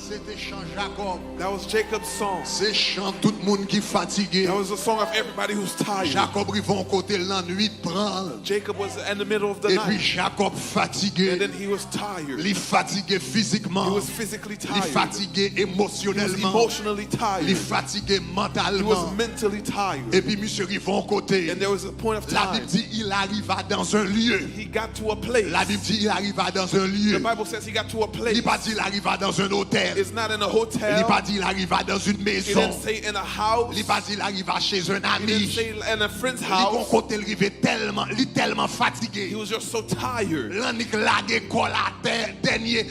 c'était chant Jacob. That was Jacob's song. C'est chant tout le monde qui fatigué. That was a song of everybody who's tired. Jacob rivon côté la nuit prend. Jacob was in the middle of the Et puis night. Jacob fatigué. And then he was tired. Il fatigué physiquement. He was physically Il tired. fatigué He was émotionnellement. emotionally tired. Il fatigué He mentalement. was mentally tired. Et puis monsieur rivon côté. And there was a point of La time. Bible dit il arriva dans un lieu. He got to a place. La Bible dit il arriva dans un The lieu. Bible says he got to a place. Il pas dit il arriva dans un hôtel. It's not in a Il hotel. pas dit il arriva dans une He maison. didn't say in a house. Il pas dit il arriva chez un He didn't ami. say in a friend's Il bon house. côté il arrivé tellement, il tellement He fatigué. was just so tired. L'anik lage kol à terre, dernier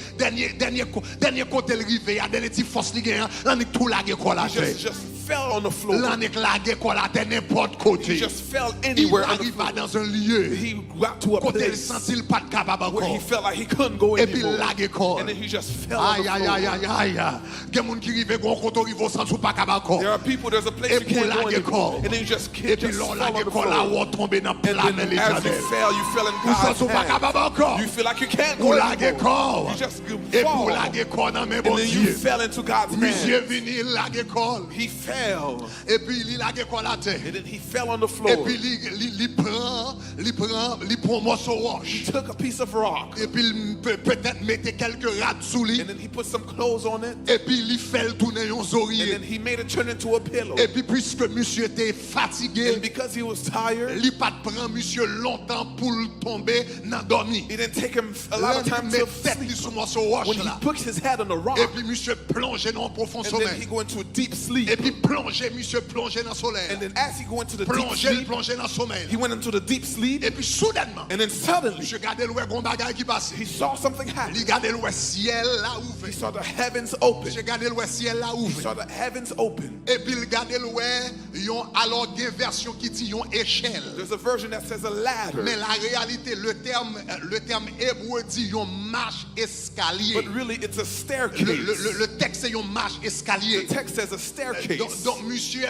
côté il arrivé, a dernier petit force li gen, l'anik tout lage kol à He terre. just fell on the floor. L'anik lage kol à terre n'importe He côté. just fell Il anywhere on the arriva floor. dans un lieu He got to a côté il place sentit il pas de capable where he encore. felt like he couldn't go Et puis anymore. lage kol. And then he just fell on Aïe the aïe aïe floor. aïe aïe. Gen moun ki rive gon côté rive sans ou pas capable encore. There are people, there's a place Et you puis can't go lage anymore. kol. And then you just Et can't puis just l'on fall lage on the kol là floor. ou tomber dans And plein then l'éternel. as you fell, you fell in Ou sans God's ou pas hand. capable encore. You feel like you can't Ou go lage anymore. kol. You just Et fall. pour lage kol dans mes And bon then you Dieu. fell into God's Monsieur hand. vini il lage kol. He fell. Et puis il lage kol à terre. And then he fell on the Et floor. puis il prend morceau He roche. took a piece of rock. Et puis il peut-être mettre quelques rats sous lui. And then he put some clothes on it. Et puis il fait le tourner un And oreiller. then he made it turn into a pillow. Et puis puisque monsieur était fatigué, And because he was tired, il pas prend monsieur longtemps pour tomber dans dormir. it didn't take him a lot of time met to tête sleep. sous morceau roche When he là. put his head on the rock, Et puis monsieur plongeait dans un profond and then he sommeil. go into a deep sleep. Et puis monsieur plongeait dans le soleil. And then as he go into the deep sleep, Plongeait dans le sommeil. he went into the deep sleep. Et puis soudainement, And then suddenly, monsieur regardait le gon bagay qui passe. he saw something happen. Il regardait le ciel là He ouvert. saw the heavens open. Monsieur regardait le ciel là He ouvert. saw the heavens open. Et puis il regardait le yon alors des versions qui dit yon échelle. There's a version that says a ladder. Mais la réalité, le terme hébreu dit yon marche escalier. But really, it's a staircase. Le texte c'est yon marche escalier. The text says a staircase. Donc monsieur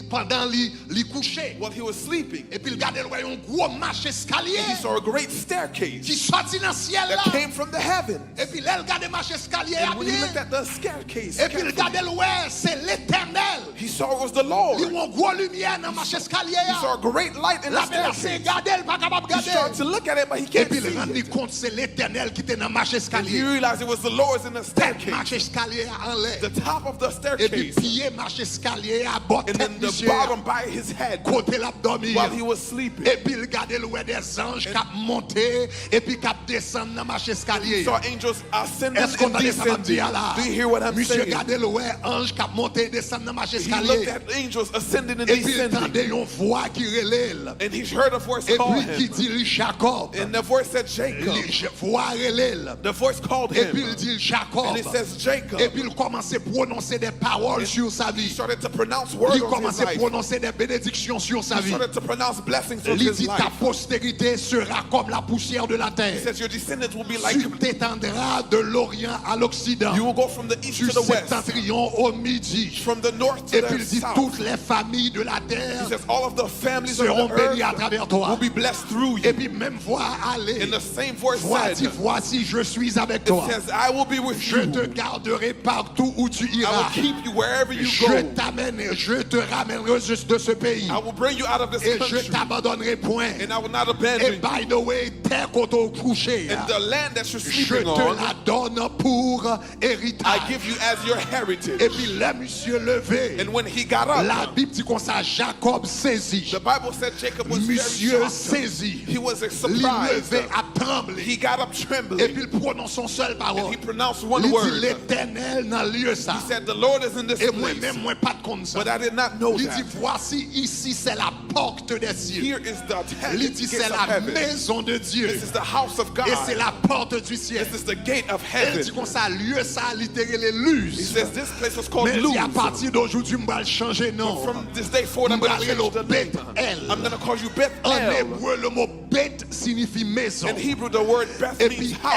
pendant li couché. While he was sleeping, Et puis il regardait le yon gros marche escalier he saw a great qui staircase sortit dans le ciel là. that came from the heavens. Et puis là il regardait marche escalier And when he looked bien. at the staircase, Et puis il regardait le c'est l'éternel. he saw it was the Lord. Il y a une grosse lumière dans marche escalier. He saw a great light in the La belle c'est staircase. regarder, il pas capable de He started regarder. to look at it, but he Et can't puis see il rendu it. compte c'est l'éternel qui était dans marche And he escalier. realized it was the Lord's in the Tête marche staircase. escalier en l'air. The top of the Et puis staircase. pied marche escalier à bord And tête then the monsieur. bottom by his head Côté la dormir. while he was sleeping. Et puis il regardait le des anges qui monté et puis qui descendent dans marche escalier. Saw angels ascending Est-ce qu'on and a des samedis descending. là? Do you hear what I'm Monsieur saying? regardait le ange qui monté et descend dans marche He looked escalier. at angels ascending and Et puis il descending. entendait une voix qui relève. And he heard a voice Et call puis qui him. dit Jacob. And the voice said Jacob. Voix relève. The voice called Et puis him. il dit Jacob. And it says Jacob. Et puis il commençait à prononcer des paroles sur sa He vie. started to pronounce words Il on his commençait à life. prononcer des bénédictions sur sa He vie. started to pronounce blessings on Il his dit ta life. postérité sera comme la poussière de la He terre. says your descendants will be like, Tu t'étendras de l'Orient à l'Occident. you will go from the east Du to the west, septentrion au midi. from the north to Et puis the il dit south. toutes les familles de la terre He says all of the families seront of the bénies à earth travers toi. will be blessed through Et you. puis même voix aller. And the same voice Voici, said, voici, je suis avec it toi. says, I will be with Je you. te garderai partout où tu I will iras. keep you wherever you Je go. t'amène, je te ramènerai juste de ce pays. I will bring you out of this Et je country. t'abandonnerai point. And I will not Et abandon you. by the way, terre qu'on t'a couché, And the land that you're je sleeping te on, la donne pour I héritage. give you as your Et heritage. puis le monsieur levé, And when he got up, la Bible dit comme ça, Jacob saisit. the Bible said Jacob was very Monsieur shocked. saisit. He was Il surprised. levé à He trembler. got up Et trembling. puis il prononce son seul And parole. he pronounced Il one dit word. l'éternel dans le lieu ça. He said, the Lord is in this Et place. moi-même, moi pas de compte ça. But I did not know Il dit that. voici ici c'est la porte des cieux. Here is the Il dit c'est gates of la heaven. maison de Dieu. This is the house of God. Et c'est la porte du ciel. This is the gate of Elle heaven. dit comme ça, lieu ça, littéral les He luz. says this place was called Mais il dit à Luz. partir d'aujourd'hui, je vais le changer nom. From this day forward, I'm going to change the name. Beth-El. I'm going to call you En Beth-El. hébreu, le mot Beth signifie maison. In Hebrew, the word Beth Et means puis house.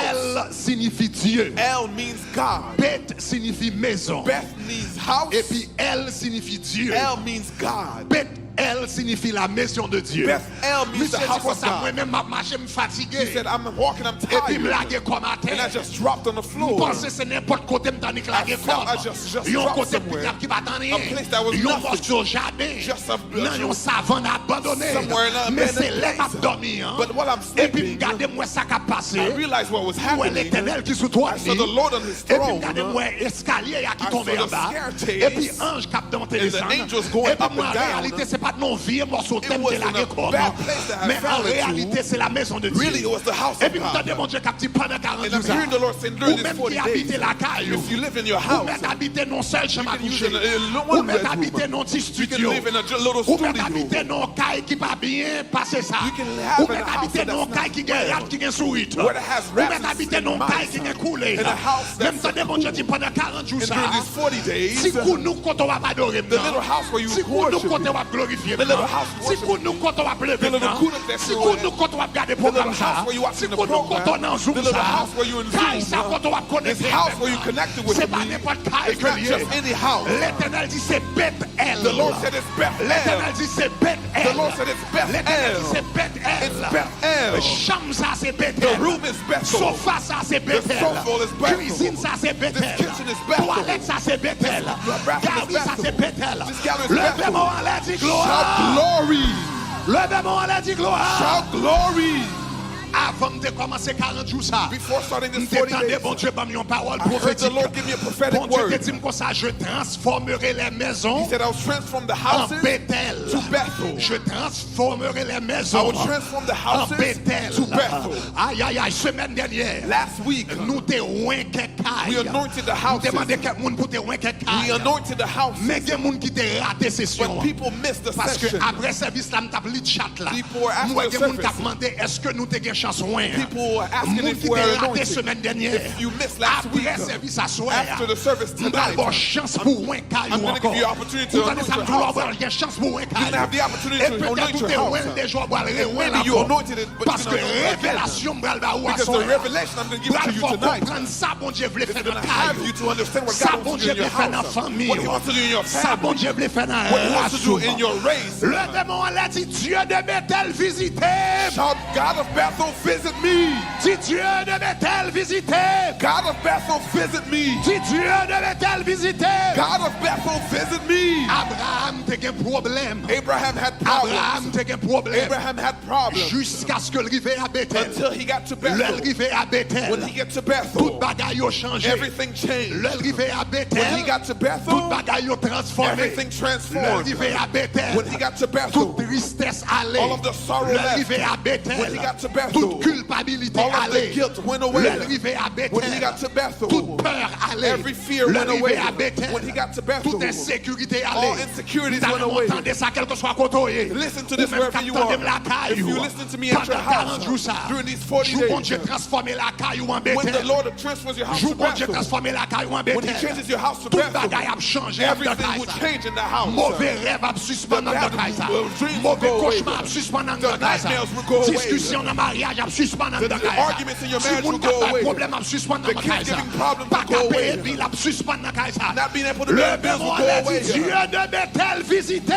El signifie Dieu. El means God. Beth signifie maison. Beth means house. Et puis El signifie Dieu. El means God. Beth Bethel signifie la maison de Dieu. Bethel means the house of God. Moi-même, je marche, je suis fatigué. He said, I'm walking, I'm Et puis, je me tired. lague comme à And I terre. just dropped on the Je floor. pense que c'est n'importe côté, je me lague I felt I comme. just Il y a un dropped côté somewhere. qui va t'en rien. A place that was Il y a un nothing. morceau jardin. Just a- Non, un savane abandonné. Somewhere in an Mais c'est abandoned là que place. je dormi. But while I'm Et puis, sleeping, regardez-moi ça qui a passé. I realized what was Où est happening. l'Éternel qui sous toi? I saw the Lord on his Et puis, throne. regardez-moi escalier qui I tombé saw en the bas. staircase. Et puis, ange qui a monté les And the anges. angels going Et puis, up moi, en and down. réalité, c'est pas de non vieux morceau It thème de wasn't la a comme. bad place that I Mais en fell into. réalité, c'est la maison de Dieu. Really, it was the house Et of puis, God. regardez mon Dieu qui a dit pendant 40 And I'm jours. hearing the Lord saying Ou during these même 40 qui habite days, la caille. if you live in your Ou house, même habiter non seul chez ma can use couche. a Ou one même bedroom. habiter non petit You can studio. live in a little Ou même studio. habiter non caille qui pas bien passer ça. You can have Ou in même a house habiter non that's caille qui not gagne well. rat qui gagne sourit. Where it has Ou rats même and habiter non mice. caille qui gagne coulé. In a house Même that's temps mon Dieu dit pendant 40 jours And ça. during these 40 days, Si vous nous quand on va adorer the little house where you si vous nous worship, quand on va glorifier the little house si worship, vous nous quand on va pleurer the little kudak that si you vous are nous quand on va regarder the little programme ça house where you watching si the vous nous program, quand on est en Zoom the little ça house where you in caille Zoom, ça quand on va connecter this house avec where you moi. connected with C'est pas me, n'importe caille it's que not lié. just any house. L'Éternel dit c'est Bethel. The Lord said it's Bethel. L'Éternel dit c'est Bethel. The Lord said it's L'Éternel dit Bethel. c'est Bethel. It's Bethel. Chambre ça c'est The Bethel. room is Bethel. Sofa ça c'est Bethel. sofa is Bethel. Cuisine ça c'est Bethel. This kitchen is Bethel. Toilette ça c'est Bethel. bathroom is Galerie ça Bethel. c'est Bethel. This gallery is Bethel. Levez-moi en l'air, dit Shout gloire. glory. Levez-moi en l'air, dit gloire. Shout glory. Avant de commencer 40 jours ça. Before starting this 40 M'entendez, days, bon Dieu, m'a mis une parole I heard the prophétique. Lord give me a prophetic Bon Dieu te word. dit comme ça, je transformerai les maisons He said, I will transform the en houses Bethel. to Bethel. Je transformerai les I maisons will transform the en houses Bethel. to Bethel. Aïe, aïe, aïe, semaine dernière. Last week, Nous te ouin quelqu'un. we anointed the Nous houses. demandons quelqu'un pour te ouin quelqu'un. We anointed the houses. Mais il y a des gens qui te raté session. But people missed the Parce que session. après service là, m't'a pris de chat là. People were asking Moi, il y a des gens the qui ont service. demandé est-ce que nous t'avons chance ouin. People were asking Moun if qui we te are raté anointed. semaine dernière. If you missed last week, Après service à soir. after the service Nous tonight, avons chance pour ouin caillou I'm gonna encore. give you opportunity to Vous allez anoint ça your me dire, house. il y a chance pour ouin You're caillou. gonna have the opportunity Et to peut-être anoint tout your est house. ouin déjà, on va le ouin Maybe you encore. anointed it, but Parce you're que gonna anoint it again. révélation m'bral ba ou à Because soir. the revelation I'm going to give to you Faut tonight comprendre ça, bon Dieu voulait is faire going dans to la have caillou. you to understand what Ça, God bon wants to Dieu do in your voulait faire dans la house. famille. What he wants to do in your Ça, bon family. Dieu voulait faire dans What he wants to do la in your race. Levez-moi en l'air, dit Dieu de Bethel visité. Shout, God of Bethel, visit me. Dit Dieu de Bethel visité. God of Bethel, visit me. Dit Dieu de Bethel visité. God of Bethel, visit me. Abraham te un problème. Abraham had Abraham problems. te un problème. Abraham had problems Jusqu'à ce que le rive à Bethel. until he got to Le Bethel. rive à Bethel. When he got to Tout Bethel, bagaille a changé. everything changed. Le rive à Bethel. When he got to Tout Bethel, bagaille a transformé. everything Le transformed. rive à Bethel. When he got to Toute Bethel, tristesse allait. all of the sorrow Le left. rive à Bethel. When he got to Bethel, Toute culpabilité all of the allait. guilt went Le away. rive à Bethel. When he got to Bethel, Toute peur allait. every fear Le went rive away. à Bethel. When he got to Bethel, Toute insécurité all allait. insecurities went away. Entendez ça quel que soit côté. Listen to this wherever you are. If you listen to me at your house during these 40 Joue bon Dieu days, transformer la caille ou en when the Bethel. Lord transfers your house Joue to bon Dieu Bethel, transformer la caille ou en when he Bethel. changes your house to Tout Bethel, bagaille a changé. everything will change in the house. Mauvais rêve a suspendre dans The le caille. bad dreams Mauvais will go away. cauchemar a suspendre dans The le caille. nightmares will go away. Discussion dans mariage a suspendre dans le The caille. arguments in your marriage will go away. Problème a suspendre dans The le caille. kids-giving problems Pas will go payer away. bill a suspendre dans le caille. Not being able to Le pay bills will bémol go a away. dit Dieu de Bethel visité.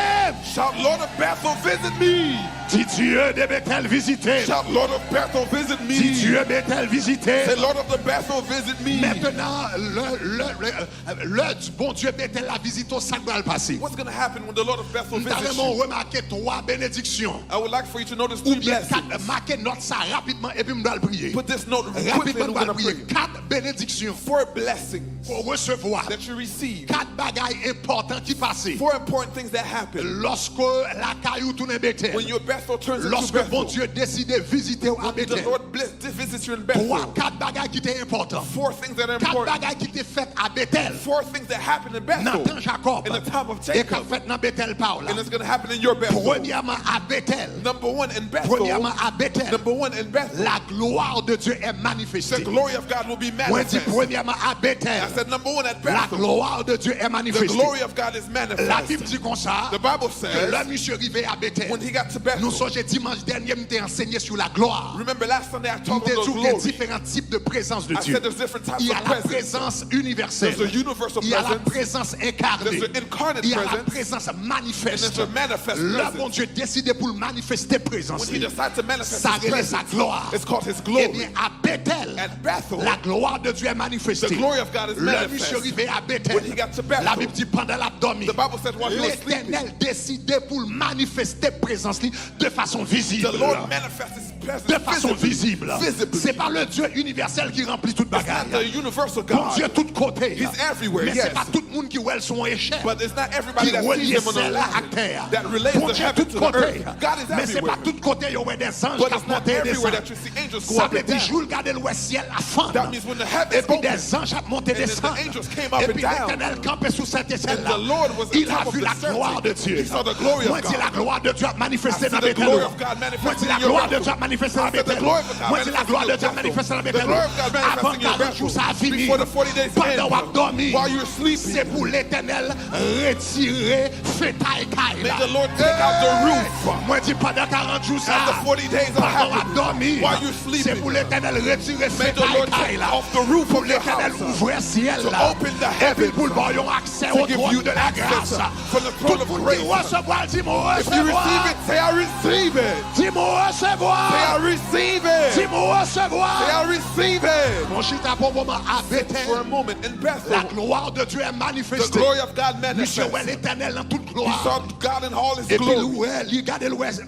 Shout, Lord of Bethel, visit me. Dit Dieu de Bethel visité. Shout, Lord of Bethel, visit Dit me. Dieu de Bethel visité. Say, Lord of the Bethel, visit me. Maintenant, le du bon Dieu Bethel la visite au sac va le passer. What's going to happen when the Lord of Bethel Nous visits avons you? remarqué 3 bénédictions. I would like for you to notice Ou 3 bien blessings. 4, marquez note ça rapidement et puis nous allons prier. Put this note quickly Rapidement, and nous we're allons going to prier. pray. 4 bénédictions 4 blessings pour recevoir. that you receive. 4 bagailles importantes qui passent. 4 important things that happen Lorsque la caillou tourne Bethel. when your Bethel turns into Lorsque bon Bethel. Dieu décide de visiter à The Bethel. Lord visits you in 3, Bethel. 4 bagailles qui étaient importantes. 4 things that are 4 important. bagailles qui étaient faites à Bethel. 4 things that happen in Bethel. Dans Jacob. In the time of Et qu'a Jacob. fait dans Bethel Paul. And it's going to happen in your Bethel. Premièrement à Bethel. Number 1 in Bethel. Premièrement à Bethel. Number 1 one in Bethel, la gloire de Dieu est manifestée. the glory of God will be Moi dis manifest. premièrement à Bethel, I said number one at la Bethel, gloire de Dieu est the manifestée. glory of God is La Bible manifest. dit comme ça, The Bible que says là, monsieur arrivé à Bethel, when he got to nous Bethel, sommes dimanche dernier, nous t'ai enseigné sur la gloire. remember last Sunday I Nous taught t'ai on dit the qu'il y a glory. différents types de présence de I Dieu. said there's different types Il y a of la presence. présence universelle. There's a universal Il y a la presence. présence incarnée. There's an incarnate Il y a la presence. présence And manifeste. there's a manifest Là, presence. bon Dieu décidé pour manifester présence. When he decides to manifest Ça his relève sa presence, gloire. it's called his Eh glory. bien, à Bethel, At Bethel, la gloire de Dieu est manifestée. the glory of God is Le manifest. monsieur arrivé à Bethel. When he got to Bethel, La Bible dit pendant l'abdomen. the Bible said while he was sleeping, L'Éternel décidé pour manifester présence de façon visible. the Lord manifests his presence De façon visible. visibly. C'est pas le Dieu universel qui remplit toute It's not the bagarre. universal Bon God, Dieu tout côté. He's everywhere, Mais yes. c'est pas tout le monde qui voit son échelle. but it's not everybody Qui that relie sees him on the celle-là à line terre. that relates Bon the Dieu heaven tout to the côté. earth. God is Mais c'est everywhere. pas tout côté, il y a des anges But qui it's not montent et everywhere descendent. that you see angels go Ça up veut and dire down. jour regarder le ciel à fendre. That means when the Et heavens puis opened, des anges montent et and then descendent. the angels came up Et and puis down. l'Éternel campait sous cette échelle-là. And the Lord was on Il a top of vu the la gloire circle. de Dieu. He saw the glory Moi of dis God. la gloire de Dieu a manifesté I dans see the Bethel. glory of God manifesting Moi dis la in your gloire de Bethel. Dieu a manifesté dans I said the Bethel. glory of God Moi dis la gloire de Dieu a manifesting in manifesté dans your Bethel. Bethel. The glory of God Avant manifesting in your 40 jours Bethel. ça a fini. Before the 40 days Pendant end, qu'on a dormi, while you're sleeping, c'est pour l'Éternel retirer fétail caille. may the Lord take out the roof. Moi dis pendant 40 jours ça. After 40 days are Pendant qu'on a happening, dormi, while you're c'est sleeping, pour l'Éternel retirer may the fétail Lord caille take là. off the roof Pour of your l'Éternel house ouvrir le ciel to là. open the Et puis heavens, pour le bon accès to au give trône you de la access grâce. from the Tout throne le of monde grace. dit recevoir, dis-moi If you receive recevoir. it, say I receive it. Dis-moi Say I recevoir. receive it. Dis-moi Say I recevoir. receive it. Mon chita pour moment à For a Bethel. moment in La Bethel, gloire de Dieu est the manifestée. glory of God Monsieur manifested. ouais l'Éternel dans toute He gloire. saw God in all his Et puis glory. il regardait l'ouest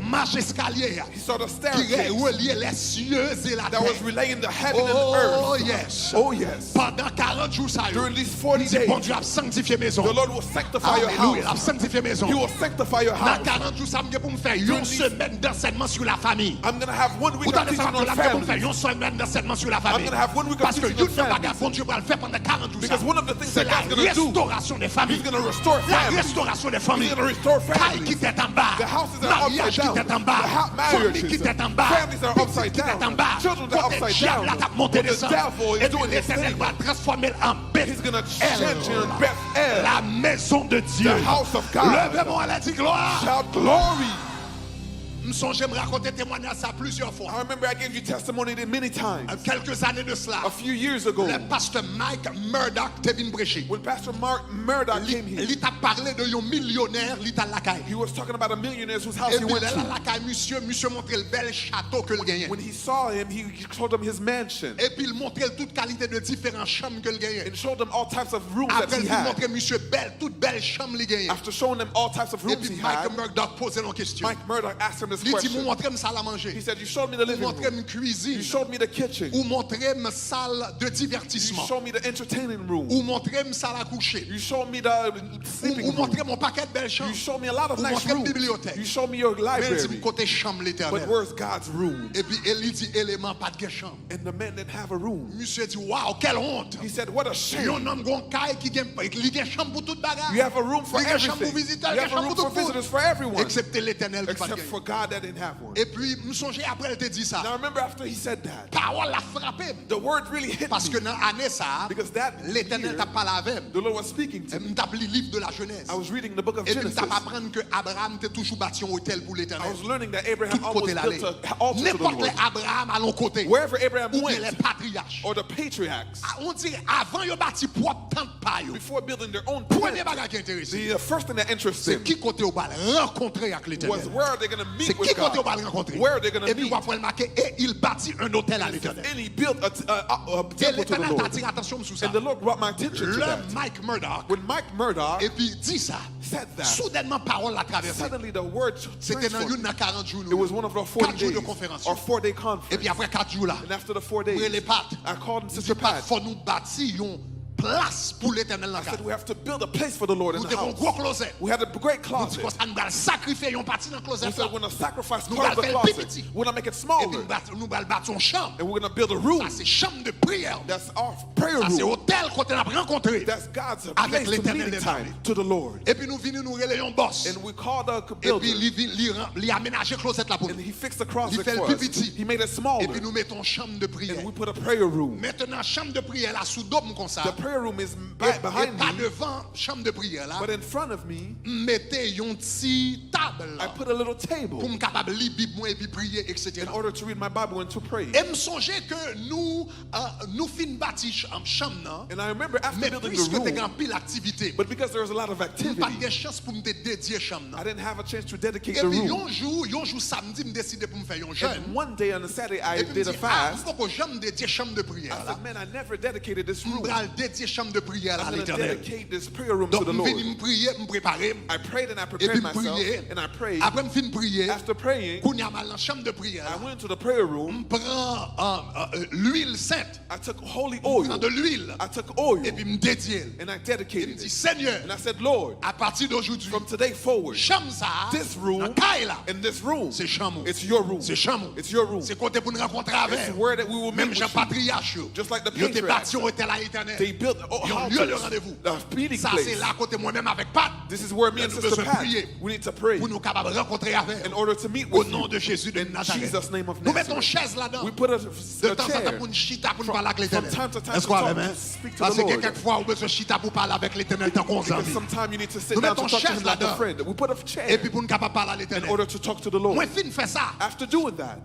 marche escalier. He saw the Qui staircase reliait les cieux et la that was terre. relaying the heaven and Oh earth. yes. Oh yes. Pendant 40 jours ça y est. During these 40 Dit, bon days, Dieu a sanctifié maison. the Lord will sanctify your Alléluia, il a house. sanctifié maison. He will sanctify your Dans house. 40 jours, ça me dit pour me faire une During these- semaine d'enseignement sur la famille. I'm going to have 1 week Ou of dans les teaching semaines on là, pour me faire family. une semaine d'enseignement sur la I'm famille. going to have 1 week of Parce que teaching une on des family. bagages, bon Dieu va le faire pendant 40 jours. Because one of the things C'est that la God's going to do, restauration des familles. He's going to restore La families. restauration des He's familles. going to restore Caille qui families. était en bas. The houses that are Mariage upside qui était en down. bas. The Famille marriages. qui était en bas. Families that are Petite upside qui était down. en bas. Children that are Côté upside diable, down. là, t'as monté What the descendre. devil is Et puis doing is l'Éternel va transformer en He's going to change you in Bethel. la maison de Dieu. The house of God. Levez-moi la dit gloire. Shout glory. J'aime raconter témoignage ça plusieurs fois. I remember I gave you testimony many times. Quelques années de cela, A few years ago, le pasteur Mike Murdoch t'est venu prêcher. when Pastor Mark Murdoch came here, Il t'a parlé de un millionnaire, il t'a la caille. he was talking about a millionaire whose house Et he puis went là, to. la caille, monsieur montrait le bel château que le gagnait. When he saw him, he showed him his mansion Et puis il montrait toute qualité de différentes chambres que le gagnait. and showed him all types of rooms that Après, he il had. montrait monsieur toute belle chambre le gagnait. After showing him all types of Et rooms puis he Mike had, Murdoch posait une question. Mike Murdoch asked him this Il dit, question. vous montrez une salle à He manger. said, you showed me the Vous living montrez room. une cuisine. You showed me the kitchen. Ou montrez une salle de You divertissement. showed me the entertaining room. Ou montrez une salle à coucher. You showed me the sleeping Ou room. montrez mon paquet de belles You chambres. showed me a lot of Ou nice montrez une rooms. bibliothèque. You showed me your Mais il dit, library. côté chambre But l'éternel. where's God's room? Et puis il dit, élément, pas de chambre. And the man didn't have a room. Monsieur dit, waouh, quelle honte. He said, what a shame. Un homme gon caille qui gagne chambre pour toute bagarre. You have a room for Il y a chambre pour everything. visiteurs, You il y a have a chambre room pour for tout le visitors monde. for everyone. Excepté l'éternel qui pas Except gagné. for God that didn't have one. Et puis, nous songeons après, elle te dit ça. Now remember after he said that, Parole l'a frappé. the word really hit Parce que me. dans l'année ça, Because that l'éternel year, t'a parlé avec. the Lord was speaking to me. Il t'a appelé le livre de la Genèse. I was reading the book of Et puis, Genesis. t'as appris que Abraham t'a toujours bâti un hôtel pour I l'éternel. was learning that Abraham Tout almost côté l'aller. built an altar to the N'importe Lord. les Abraham à l'autre côté. Wherever Abraham Ou bien went, les patriarches. or the patriarchs, On dit, avant, ils ont bâti propre tente pa yo. before building their own Premier tent, bagage qui intéresse. the first thing that interested C'est him qui côté au bal rencontrer avec was l'éternel. where are they going to C'est meet qui with côté au God? bal rencontrer. Where are they going Et to puis, meet? on va marquer, et il bâtit un hôtel à l'éternel. And he built a Et temple to the l'éternel t'a Lord. attiré attention sur ça. And the Lord brought my attention to Le that. Mike Murdoch, When Mike Murdoch et puis dit ça, said that, soudainement parole l'a traversé. suddenly the word C'était dans transformed. une 40 jours. It was one of the 4 40 jours de days conférence. or 4-day Et conference. puis après 4 jours là, And after the 4 après les days, pattes, I called him Monsieur Sister Pat, Pat. faut nous bâtir place pour l'Éternel dans I la said casa. we have to build a place for the Lord in Nous the avons un house. gros closet. We had a great Nous closet. disons qu'on va sacrifier une partie dans le closet. We said we're going to sacrifice Nous part of the allons faire closet. petit. We're going to make it Et smaller. puis nous allons bâtir une chambre. And we're going to build a room. Ça, c'est chambre de prière. That's our prayer Ça, c'est room. hôtel qu'on a rencontré. That's God's Avec place to l'Éternel meeting des time armées. to the Lord. Et puis nous venons nous relayer un boss. And we called the Et puis builder. il a aménagé le closet là pour And nous. he fixed the Il closet fait le for plus us. petit. He made it Et smaller. puis nous mettons chambre de prière. And we put a prayer room. Maintenant, chambre de prière là, sous dôme comme ça. The prayer room is Et behind pas me. devant chambre de prière là. But in front of me, Mettez une petite table I là, put a little pour table me capable lire Bible moi et puis prier, etc. in order to read my Bible and to pray. Et me songer que nous fin bâtir en chambre là. And I remember after Mais building puisque the tu room, as pile activité, but because there was a lot of pas activity, de chance pour me dédier chambre là. I didn't have a chance to dedicate Et the puis room. un jour samedi me décider pour me faire un jeûne. And one day on a Saturday, I Et puis me did a dit, fast. faut que j'aime dédier chambre de prière I là. said, man, I never dedicated this Je room. vais dédier chambre de prière là à I'm going to l'Éternel. dedicate this prayer room Donc to the je Lord. vais me prier, me préparer. I prayed and I Et puis prepared me myself prier. and I prayed. Après me fin prier. After praying, Quand il y a mal dans chambre de prière I là, went into the prayer room. je prends l'huile sainte. I took holy Je prends oil. de l'huile. I took oil Et puis me dédier. and I Et me dedicated dit it. Seigneur, And I said, Lord, à partir d'aujourd'hui, from today forward, chambre ça, this room dans caille là, and this room, c'est chambre. it's your room. C'est chambre. It's your room. C'est côté pour nous rencontrer avec. It's where that we will meet Même with Jean you. Patriarche. Just like the Yo te patriarchs. bâti un hôtel à l'Éternel. They built Ils ont lieu de altars, rendez-vous. the meeting Ça c'est place. là côté moi-même avec Pat. This is where me and Nous Sister besoin Pat, prier. we need to pray Pour nous capables de rencontrer avec. in order to meet Au with nom you. de Jésus de In Nazareth. Jesus' name of Nous mettons Nazareth. chaise là-dedans. We put De a temps en temps chair pour nous chita pour nous parler avec from l'Éternel. time to time Est-ce to qu'on talk, va to speak to Parce the que Lord. quelquefois on besoin chita pour parler avec l'Éternel tant qu'on Because s'envie. sometimes you need to sit Nous down to mettons talk to chaise him like a là-dedans. friend. We put a Et chair puis pour nous capables de parler à in l'Éternel. order to talk to the Lord. Moi fin fait ça. After doing that,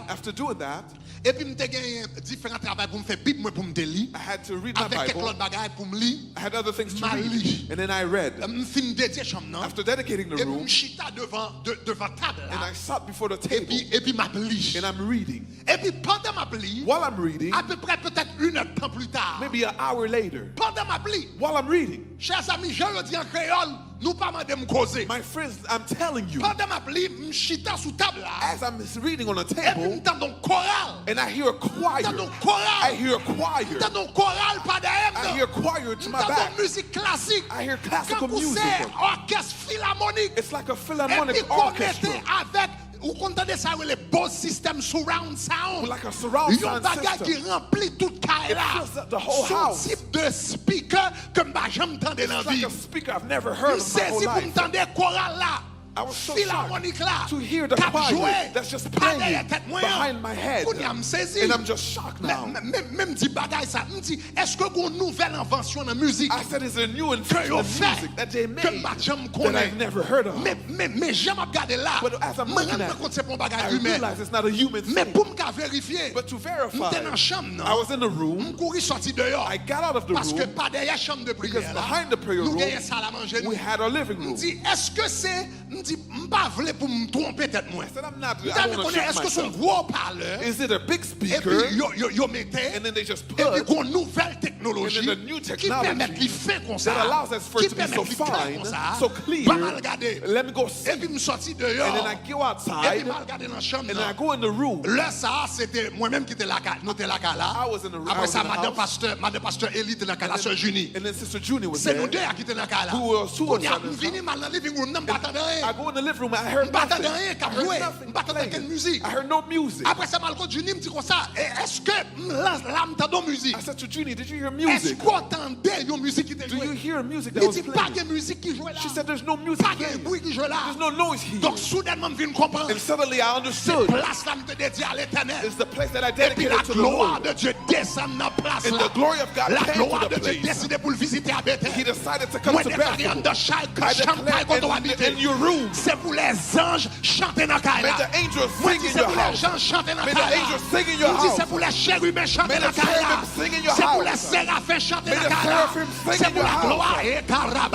After doing that, et puis m'te gagné différents travaux pour me faire Bible moi pour me lire. I had to read my Avec quelques Bible. autres bagages pour me lire. I had other things to Ma read. lit. And then I read. Fin dédié chambre non. After dedicating the Et puis room, m'chita devant table and là. I sat before the Et table, puis m'a lit. and I'm reading. Et puis pendant ma lit, While I'm reading, à peu près peut-être une heure de temps plus tard. maybe an hour later, Pendant ma lit, while I'm reading, chers amis, je le dis en créole, nous pas de me causer. my friends, I'm telling you, Pendant ma lit, m'chita sous table là. as I'm reading on a Et puis table, m'entends un choral. and I hear a choir. M'entends un choral. I hear a choir. M'entends un choral pas I derrière. hear choir to my M'entends back. musique classique. I hear classical Quand vous music. c'est orchestre philharmonique. It's like a Et philharmonic puis qu'on orchestra. était avec, vous entendez ça avec les beaux systèmes surround sound. Like a surround Il y a un sound bagage qui system. remplit toute caille là. It fills up the whole Son house. type de speaker que m'a jamais entendu dans It's la like vie. a speaker I've never heard Il of my whole saisit pour life. m'entendre choral là. I was so Philharmonique là. shocked to hear the Cap choir joué. that's just Pas derrière playing tête moi. behind my head. Qu'on y a me saisi. And I'm just shocked now. Même dit bagaille ça. Me dit, est-ce que une nouvelle invention dans la musique I said it's a new que invention yo of fait music that they que made m'a jamais that connaît. I've never heard of. Mais j'aime regarder là. But as I'm Me looking rends at compte c'est pas un I bagage humain. realize it's not a human Mais thing. pour me vérifier. But to verify, M'étais dans la chambre non. I was in the room. M'courir sorti dehors. I got out of the Parce que room pas derrière chambre de because prière là. behind the prayer Nous room, gagnons salle à manger. we had our living Me room. dit, est-ce que c'est, me dit, m'pas vle pour me tromper tête moi. I said, I M'ta me don't want connaît, to est-ce trick que son myself. gros parleur. Is it a big Et speaker? puis yo mettait. And then they just Et puis put qu'on nouvelle technologie And then the new qui technology permet de faire comme ça. that allows us for Qui it to be permet so de faire fine, comme ça. so clear. Pas mal regarder. Let me go Et see. puis me sorti dehors. And then I go Et outside. puis mal regarder dans la chambre. And then I go in the room. Là ça c'était moi-même qui était là, nous était là là. I was in the room. I Après was ça in the madame pasteur Elie était là la sœur Junie. And then Sister Junie was C'est nous there. deux qui étaient dans là. Who were two On y a outside the venu mal dans le living room, n'a pas entendu rien. I go in the living room and I heard Pas nothing. entendu rien, I cap heard joué. nothing Pas entendu playing. quelle musique. I heard no music. Après ça Malco Junie me dit comme ça, est-ce que là m'entendons musique? I said to Junie, did you hear Est-ce music? qu'on entendait une musique qui était Do you jouée? hear music that Il was dit pas playing? de musique qui jouait là. She said there's no music Pas de playing. bruit qui jouait là. There's no noise here. Donc soudainement je viens comprendre. And suddenly I understood Place là me dédiée à l'Éternel. it's the place that I Et puis la dedicated to the gloire Lord. de Dieu descend dans la place And là. the glory of God La came gloire to de the Dieu place. décidé pour le visiter à Bethel. He decided to come Moi to déclare Bethel. de chaque I chambre declare qu'on doit habiter. in your room. C'est pour les anges chanter dans la caille. May the angels Moi sing dis in c'est your pour les house. gens chanter dans la May the caille. angels sing in your Nous dit house. c'est pour les chérubins chanter May dans la the caille. cherubim sing in your C'est pour les house. séraphins chanter May dans la the caille. seraphim sing C'est in pour your la house. gloire. Et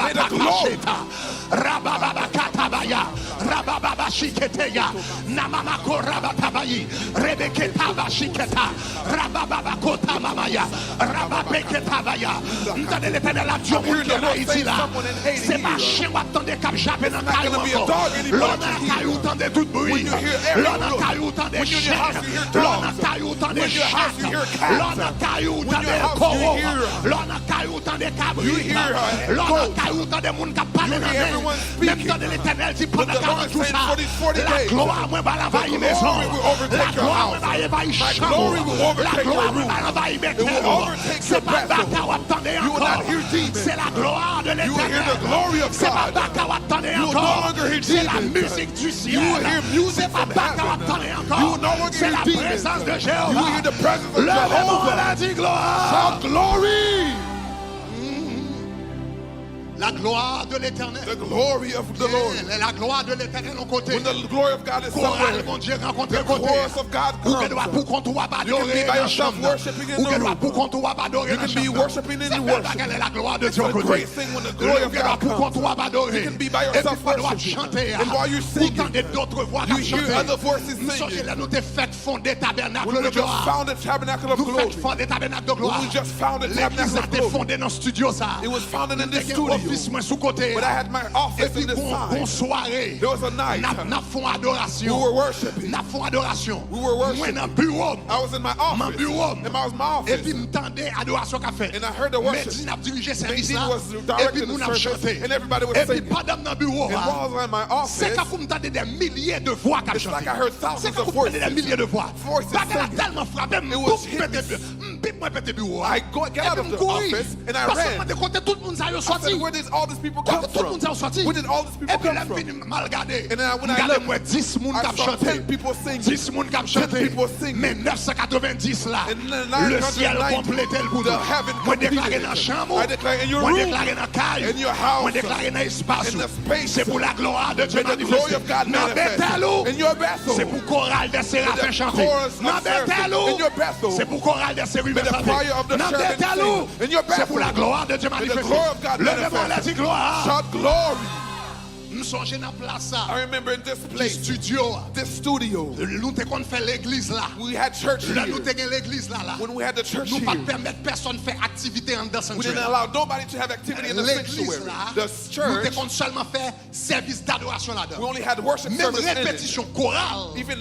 May the glory. Rabababakata. Tabaya, Rababa Shiketeya, Namama Korabatabayi, Rebeke Tabashiketa, Rababa Kota Mamaya, Rababeke Tabaya. Entendez l'Éternel a Dieu qui est en Haïti là. C'est pas chien ou attendez cap jappé dans le caillou encore. L'on a caillou tant de tout bruit. L'on a caillou tant de chiens. L'on a caillou tant de chattes. L'on a caillou tant de coraux. L'on a caillou tant de cabris. L'on a caillou tant de monde qui parle dans les même temps de l'Éternel dit pendant 40 jours ça. La gloire moi va l'envahir maison. La gloire moi va envahir chambre. La gloire moi va l'envahir maison. C'est pas bataille attendez encore. C'est la gloire de l'Éternel. C'est pas bataille attendez encore. C'est la musique du ciel. C'est pas bataille attendez encore. C'est la présence de Jéhovah. Levez-moi la dit gloire. Glory. La gloire de l'Éternel. The glory of the Lord. La gloire de l'Éternel au côté. When the glory of God is somewhere, Mon Dieu rencontre the chorus of God Ou que comes. doit pour qu'on doit pas You can be adorer by dans yourself chambre. worshiping in Ou the que doit room. pour qu'on doit pas adorer You dans can be chambre. worshiping in the worship. C'est la gloire de It's Dieu a au côté. great thing when the glory of God pour qu'on comes. doit pas adorer. You can be by Et puis yourself on doit worshiping. chanter. And while you're singing, Pourtant d'autres voix you qui hear chantent. other voices Nous sommes singing. là, nous t'es fait fonder tabernacle When de we just gloire. found the tabernacle of Nous glory. fait fonder tabernacle de gloire. When we just found the tabernacle L'église a of été glory. fondée dans le studio ça. It was founded in this J'ai un studio. office moi sous côté. But I had my Et office puis in this bon side. soirée. There was a night. N'a font adoration. We were worshiping. N'a font adoration. We were worshiping. Moi dans bureau. I was in my Mon office. bureau. And I was in my Et office. puis m'entendais adoration qu'a fait. And I heard the worship. Medine a dirigé service là. Medine was Et directing puis nous the n'a service. chanté. And everybody was Et puis singing. pendant dans bureau. And while I was in my C'est office, quand vous m'entendez des milliers de voix qui it's chantent. like I heard C'est thousands quand of vous m'entendez des voices. milliers de voix. Voices Bagarre a singing. tellement frappé. It was hit me. Moi pété bureau. I get out of the office and I ran. Parce que côté tout le monde a I sorti. said, where did all these people come Tout le from? monde a sorti. Where did all these people Et puis come là, from? je mal regardé. And then when I Regardez looked, moi 10 moun qui I ont saw 10 chanté. people singing. 10 moun qui ont chanté. people singing. Mais 990 là, And then le ciel 990, complétait le bout. the heaven Moi déclaré completed dans la it. chambre. I declare in your Moi room, déclaré dans la caille. in your house, Moi déclaré dans l'espace. in the space. C'est pour la gloire de Dieu May the glory of God Dans manifest Bethel, in your vessel. c'est pour chorale des séraphins the chanter. chorus of Dans seraphim Bethel, in your vessel. c'est pour chorale des séraphin May the chanter. choir of the Dans seraphim Bethel, sing in your c'est pour vessel. la gloire de Dieu May the manifestée. glory of God Levez-moi la manifest. dit gloire. Shout glory. Nous sommes dans place ça. I remember in this place, Studio. this studio, Nous te qu'on fait l'église là. we had church Là here. nous te gagne l'église là. When we had the church Nous here, pas permettre personne faire activité en dedans we didn't sanctuaire. allow nobody to have activity in the L'église sanctuary. là. The Nous te church, qu'on seulement faire service d'adoration we là-dedans. only had worship Même service in it. répétition chorale. Even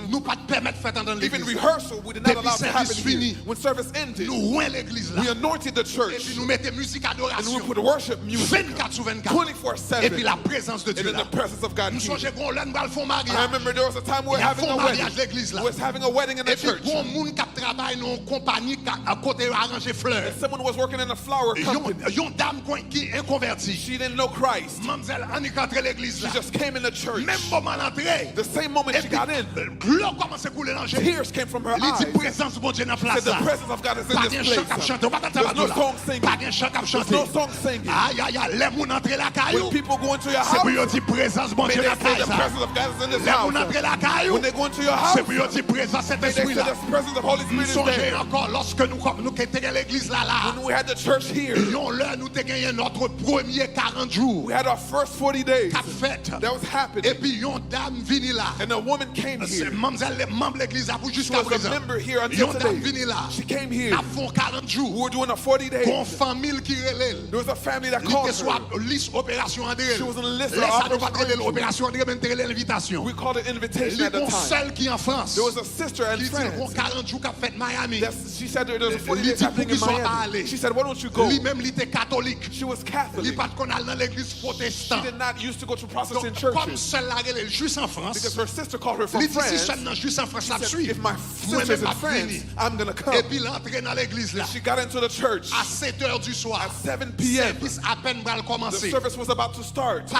Nous pas te permettre faire dans even l'église. rehearsal, we did not Depuis allow to happen service here. fini. When service ended, Nous ouin l'église là. we anointed the Et church puis nous mettons musique and we adoration. put worship music 24 sur 24. 24/7. Et puis la présence de And Dieu in là. the presence of God Nous here. sommes qu'on l'a nous font mariage. I remember there was a time we were Il y a having a font wedding. mariage l'église là. We was having a wedding in Et the puis church. bon monde qui travaille dans une compagnie qui à côté arranger fleurs. Someone was working in a flower company. Yon dame qui est convertie. She didn't know Christ. Mademoiselle Annie rentre l'église She là. just came in the church. Même moment l'entrée. The same moment Et she puis got in, l'eau commence à couler dans le tears came from her Il dit eyes. présence de bon Dieu dans la place Said là. the presence of God is Pas in de this chant à place. chanter. On va There's no song singing. Pas de chant à There's chanter. no song singing. Aïe aïe aïe. Les moun entrer la caillou. When people go into your C'est pour house, dire présence bon may Dieu they dans la say the place là. presence of God is in this Les moun house. entrer la caillou. When they go into your house, C'est pour dire présence cet may they esprit say là. the presence of Holy Nous Spirit is songez there. encore lorsque nous quittons l'église là. When we had the church here, Yon là nous te gagné notre premier 40 jours. we had our first 40 days. Cap fête. That was Et happening. puis yon dame vini là. And a woman came C'est here. mademoiselle membre de l'église à vous She jusqu'à was a présent. member here until Yon dame today. vini là. She came here. A font 40 We jours. were doing a 40 days. Gon famille qui relève. There was a family that Li called te soit her. liste opération André. She was on the list of Laisse nous pas Operation trailer André. l'opération André même trailer l'invitation. We called it invitation Li at the gon time. seul qui en France. There was a sister in Qui dit gon France. 40 jours qu'a fait Miami. She said there was a 40 Li days dit happening pour in qu'il soit pas Miami. allé. She said, why don't you go? Lui même li était catholique. She was Li Catholic. pas qu'on allait dans l'église She protestante. did not used to go to Protestant Donc, comme churches seul la relève juste en France. because her sister called her from Li dit si France. seulement juste en France la Said, suit. if my Moi sister's même in pas France, fini. I'm going to Et come. puis l'entrée dans l'église là. She got into the church À 7h du soir. at 7 p.m. Service à peine va The commencer. service was about to start.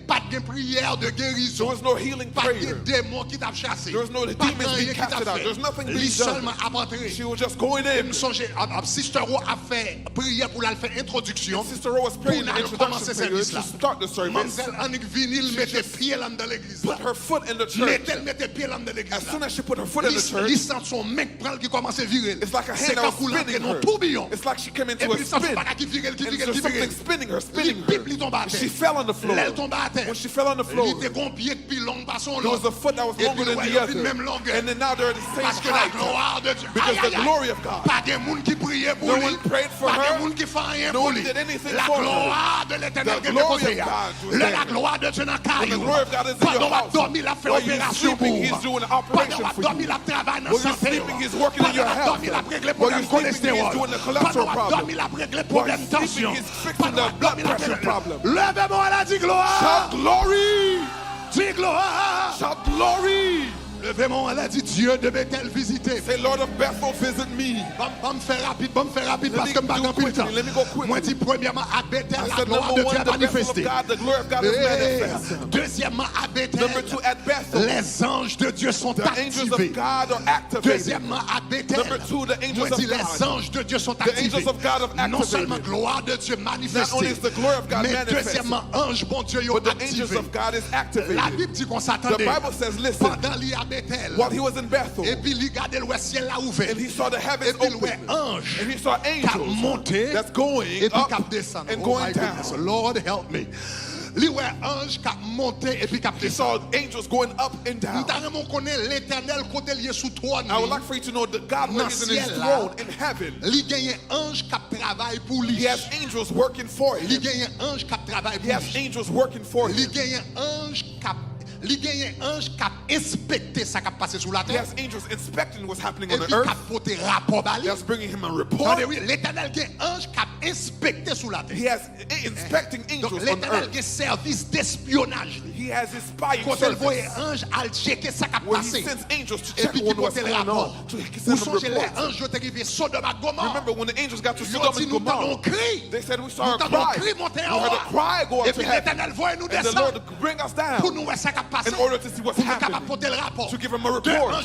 Pas de prière de There guérison. was no healing Pas de prayer. démons qui t'a chassé. There was no Pas demons rien being qui t'a casted out. fait. There's nothing being Lui done. seulement a rentré. She was just going in. Sister Rowe a fait prière pour la faire introduction. Sister Rowe was praying Pour the aller commencer introduction prayer service to là. start the service. Mademoiselle Annick Vinil mettait pied là dans l'église. Put her foot in the church. Mettait pied là dans l'église. As soon as she put her foot in the church, Il sent son mec prendre qui commence à virer. it's like a C'est hand that quand was vous l'entrez spinning dans her. tourbillon. It's like she came Et into puis a ça fait spin. pas qui vire, qui And vire, there's qui vire. something spinning her, spinning Bip, il tombe à her. terre. She fell on the floor. When she fell on the floor, there was a foot that was longer than the other. And then now they're the same height. Because the glory of God. No one prayed for her. No one did anything for her. The glory of God was there. When the glory of God is in your house, while you're sleeping, He's doing an operation for you. While you're sleeping, He's working in your health. While you're sleeping, He's doing the cholesterol problem. While you're sleeping, He's fixing the blood pressure problem. Shout glory! Dis gloire! Shout glory! Levez-moi, elle a dit Dieu de Bethel visiter. Say, Lord of Bethel, visit me. Va me faire rapide parce que je ne vais pas grand plus de temps. Moi, dis premièrement, à Bethel, la gloire de Dieu est manifestée. Deuxièmement, à Bethel, les anges de Dieu sont activés. Deuxièmement, à Bethel, moi, dis les anges de Dieu sont activés. Non seulement gloire de Dieu manifestée, mais deuxièmement, ange bon Dieu est activé. La Bible dit qu'on s'attendait pendant l'IA while he was in Bethel, et puis il regardait le ciel là ouvert. And he saw the heavens open. And he saw angels that's going up and going down. Lord help me. He saw angels going up and down. I would like for you to know that God, when He's in His throne in heaven, He has angels working for Him. He has angels working for Him. He has angels inspecting what's happening on the earth. That's bringing Him a report. He has inspecting angels on the earth. He has his spying service where He sends angels to check on what's going on, to send them reports. Remember when the angels got to Sodom and Gomorrah, they said we saw a cry. We heard a cry go up to heaven, and the Lord would bring us down in order to see what's happening, to give Him a report. And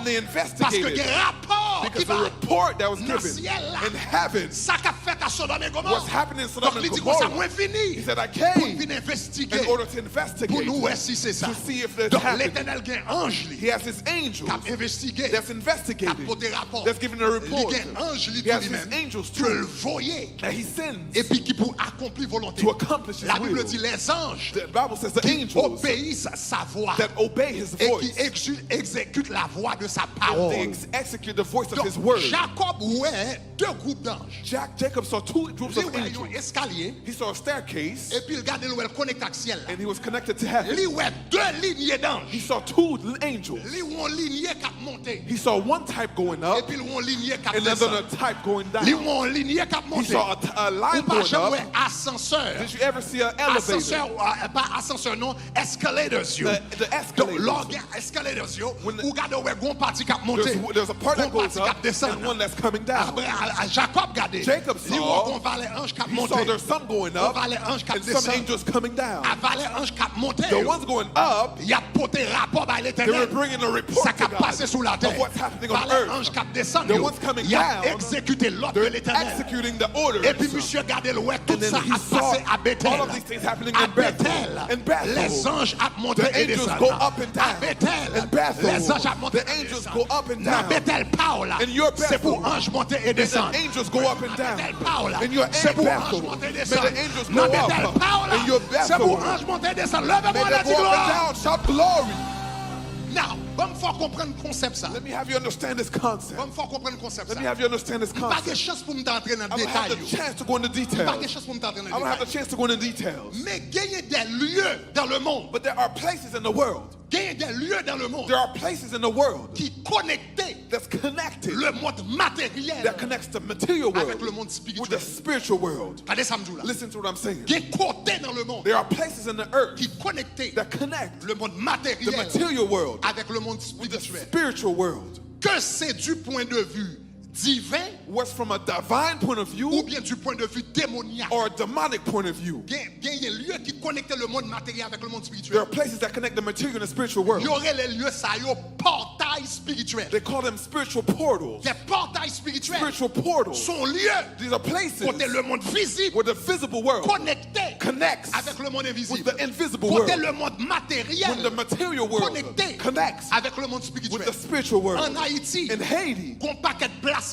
they investigated because the report that was given in heaven, what's happening in Sodom and Gomorrah, He said, I came in order to investigate, to see if there's happening. He has His angels that's investigating, that's giving a report. He has His angels too, that He sends to accomplish His will. The Bible says the angels that obey His voice, they execute the voice of His word. Jacob saw two groups of angels. He saw a staircase, and he was connected to heaven. He saw two angels. He saw one type going up and another type going down. He saw a line going up. Did you ever see an elevator? Escalators. The escalators. There's a part that goes up and one that's coming down. Jacob saw there's some going up and some angels coming down. The ones going up, they were bringing a report to God of what's happening on earth. The ones coming down, they're executing the orders. And then he saw all of these things happening in Bethel. In Bethel, the angels go up and down. In Bethel, the angels go up and down. In your Bethel, the angels go up and down. In your Bethel, may the angels go up. In your Bethel, may they go up and down. Shout glory. Now, let me have you understand this concept. Let me have you understand this concept. I don't have the chance to go into details. I don't have the chance to go into details. But there are places in the world. There are places in the world that's connected, that connects the material world with the spiritual world. Listen to what I'm saying. There are places in the earth that connect the material world with the spiritual world. Que c'est du point de vue divin, was from a divine point of view, ou bien du point de vue démoniaque, or a demonic point of view. There are places that connect the material and the spiritual world. They call them spiritual portals. Spiritual portals. These are places where the visible world connects with the invisible world. When the material world connects with the spiritual world. In Haiti,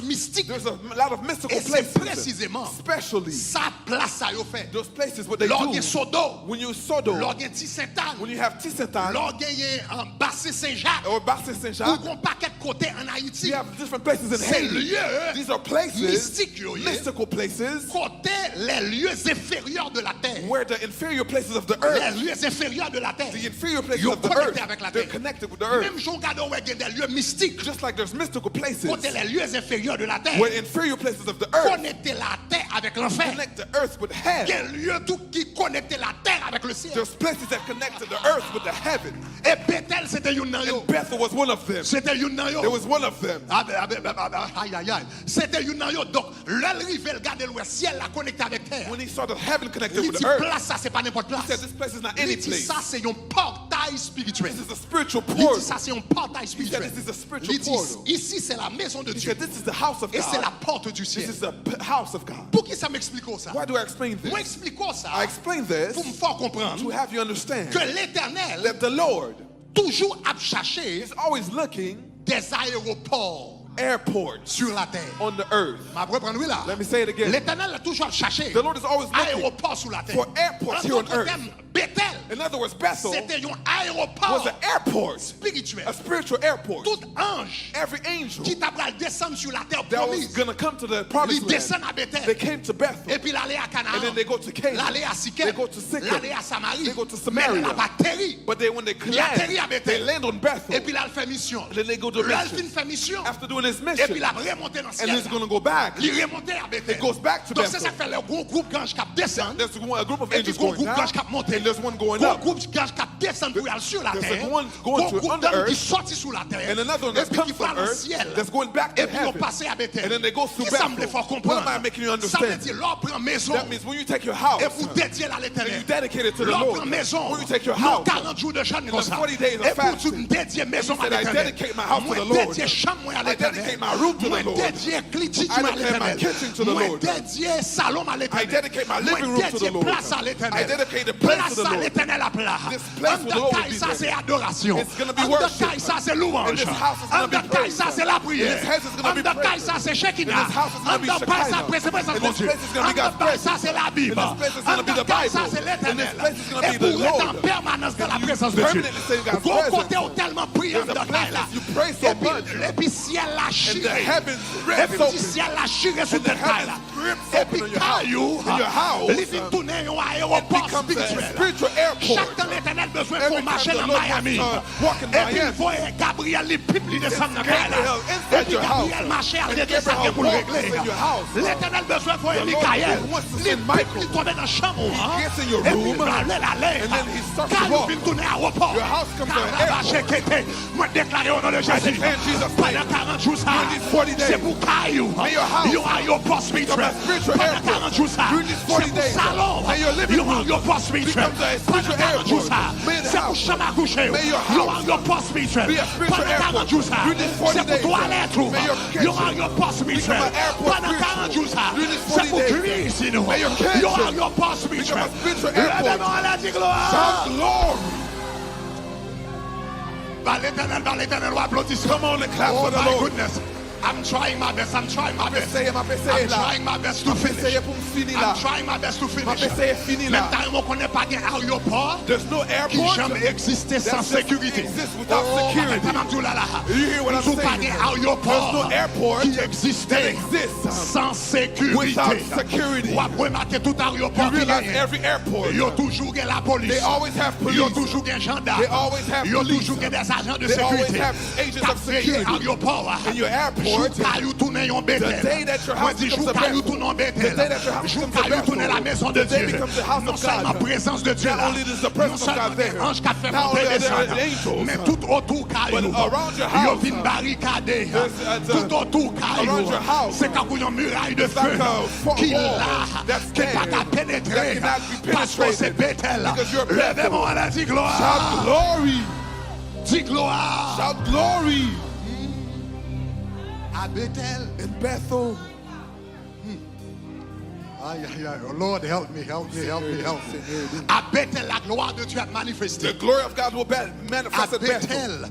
mystiques. There's a lot of mystical Et c'est places. précisément Especially sa place à yo fait. those places what they do. L'orgue Sodo. When you Sodo. L'orgue Saint-Anne. When you have Tissantan. L'orgue en Bassin Saint-Jacques. Or Bassin Ou Saint-Jacques. qu'on paquet de côté en Haïti. You have different places in Ces Haiti. lieux These are places, mystiques, mystical places, côté les lieux inférieurs de la terre. where the inferior places of the Les earth, lieux inférieurs de la terre. the inferior places Ils of the connectés earth, avec la they're terre. connected with the earth. Même Jean Gado, il y a des lieux mystiques. Just like there's mystical places, Côté les lieux inférieurs de la terre. where inferior places of the earth Connecter la terre avec l'enfer. connect the earth with hell. Quel lieu tout qui connectait la terre avec le ciel. There's places that connect to the earth with the heaven. Et Bethel c'était une nan yo. And Bethel was one of them. C'était une nan yo. There was one of them. Aïe aïe aïe. C'était une nan yo. Donc l'arrivée le garder le ciel la connecté avec terre. When he saw the heaven connected Il with dit the earth, place ça c'est pas n'importe he place. said this place is not any Il dit place. ça c'est un portail spirituel. This is a spiritual Il dit portal. ça c'est un portail He spirituel. said this is a spiritual Il dit portal. ici c'est la maison de He Dieu. said this is the house of Et c'est la God. porte du This ciel. is the house of God. Pour qui ça m'explique ça? Why do I explain Moi this? explique ça I explain this pour me faire comprendre to have you understand que l'Éternel that the Lord toujours a cherché is always looking des aéroports airports sur la terre. on the earth. Ma reprendre là. Let me say it again. L'Éternel a toujours cherché The Lord is always looking aéroports sur la terre. for airports here on earth. Bethel, In other words, Bethel c'était un was aéroport an airport, spirituel. a spiritual airport. Tout ange Every angel qui t'a descendre sur la terre that was promise, going to come to the il promised descend land, à Bethel. they came to Et Bethel. puis l'aller à Canaan. And then they go to Canaan. L'aller à Siquem. They go to Sikkim. L'aller à Samarie. They go to Mais Samaria. elle n'a pas atterri. But when they Il atterrit à land, Bethel. they land on Et Bethel. puis là, elle fait mission. And then they go to Là, mission. elle fait mission. After doing his Et mission, puis là, remonter dans le and ciel. he's going to go back. Il remonte à Bethel. It goes back to Donc Bethel. c'est ça fait le gros groupe d'anges qui descend. There's a group of Et puis angels gros going groupe down, d'anges qui monte. and there's one going Gros up. groupe d'anges qui descend pour aller sur la There's terre. one going Gros to groupe under d'anges qui earth. sortent sur la terre. And another one Et that's puis come qui from va dans le earth, ciel. that's going back to Et puis ils ont heaven. passé à Bethel. And then they go through Qui ça me Bethel. fait What comprendre? am I making you Ça veut understand? dire l'or prend maison. That means when you take your house Et vous dédiez à and l'éternel. you dedicate it to the L'or Lord, prend maison. when you take your Non, house, 40 jours de jeûne comme the ça. 40 days of Et pour fasting, tu me dédier maison he à said, I l'éternel. dedicate my house to Moi the Lord. dédier chambre à I l'éternel. dedicate my room to the Moi Lord. dédier clititude I à dedicate my l'éternel. kitchen to the Moi Lord. dédier salon à I l'éternel. dedicate my living room Moi to the dédier Lord. place à l'éternel. I dedicate the place Place to the à Lord. l'éternel à plat. This place will always be ça there. c'est adoration. It's gonna be worship. Ça c'est louange. And this house is gonna be praise. ça c'est la prière. And this house is gonna be praise. ça c'est Shekinah. And this house is gonna be Shekinah. ça c'est présence And de this Dieu. place is gonna be God's presence. ça c'est la Bible. And this place is gonna be the Bible. ça c'est And l'éternel. this place is gonna Et be the pour être en Lord. permanence dans la présence de Dieu. Permanently stay in God's Gros presence. côté où tellement priant There's a dans place là. that you pray so much. Et puis ciel la And the chiré. heavens Et rips puis open. ciel la chiré sous And the tête heavens là. rips Et open puis in your house. caillou. In your house. Il vient tourner un aéroport becomes a spirituel. spiritual airport. Chaque temps l'éternel besoin Every pour marcher time dans the Lord Miami. wants to walk in Et puis il Miami. voit Gabriel les pipes les descendre dans la Gabriel là. inside Et puis your house. Gabriel marchait à And régler ça Gabriel pour le walks régler. in your house. L'éternel besoin pour The Michael. Lord wants to Les send pipes Michael. ils tombaient dans la chambre. He gets in your Et puis room. il allait And then he starts to Caillou walk. vient tourner à aéroport. Your house comes to an airport. Moi déclaré au nom de Jésus. declare in Jesus' name. Pendant 40 jours ça. During these 40 days. C'est pour Caillou. May your house You are your post spiritual. become a spiritual Pendant airport. 40 jours ça. During these 40 C'est pour days. salon. May your living You are room your post spiritual. becomes a Pendant spiritual 40 jours airport. ça. May the C'est pour house chambre à coucher. May your You house are your post spiritual. be a spiritual Pendant 40 airport. jours ça. During these 40 C'est pour days. toilette. May your You are kitchen your post spiritual. become an airport Pendant 40 jours ça. During these C'est 40 pour days. cuisine. May your You are kitchen your post spiritual. become a spiritual airport. Lève-moi à la gloire. Shout glory. Par l'éternel, applaudissement. Come on and clap Oh for the my Lord. goodness. I'm trying my best. I'm trying my best. Essaye, m'a essayé I'm là. trying my best to M'a essayé finish. pour me finir là. I'm trying my best to M'a finish. essayé fini Même là. temps, on connaît pas un aéroport There's no qui airport jamais existé sans that sécurité. exists without Oh, security. You hear what I'm Nous pas saying? un aéroport There's no airport qui existait that exists sans sécurité. without security. Ou après remarquer tout You aéroport qui realize gagne. every airport, Il y a toujours la police. they always have Il y a police. toujours des gendarmes. They always have Il y a police. toujours des agents de They always sécurité. have agents of security. Aéroport. In your airport, Caillou tourne en Bethel. the day that your Moi house dis becomes a Caillou Bethel. tourne en Bethel. The day that your house becomes a Caillou tourne Bethel. la maison de The day Dieu. becomes the house Non of seulement God. présence de Dieu Not là. only is the Non presence of seulement God des there, anges qui a fait not monter only are des there anges, angels, mais tout autour Caillou. but around your Il y a house, une barricade. there's Tout autour Caillou. around your house, C'est comme une muraille de it's feu like a qui wall là, that's qui n'est pas there, qu'à pénétrer. that cannot be Parce que c'est penetrated. Bethel. Because you're Bethel. Levez-moi à la dit gloire. Shout glory. Dis gloire. Shout glory. À Bethel. In Bethel. Aïe, aïe, aïe. Oh Lord, help me, help me, help me, help me. À Bethel, la gloire de Dieu a manifesté. The glory of God will À manifest at Bethel. Bethel,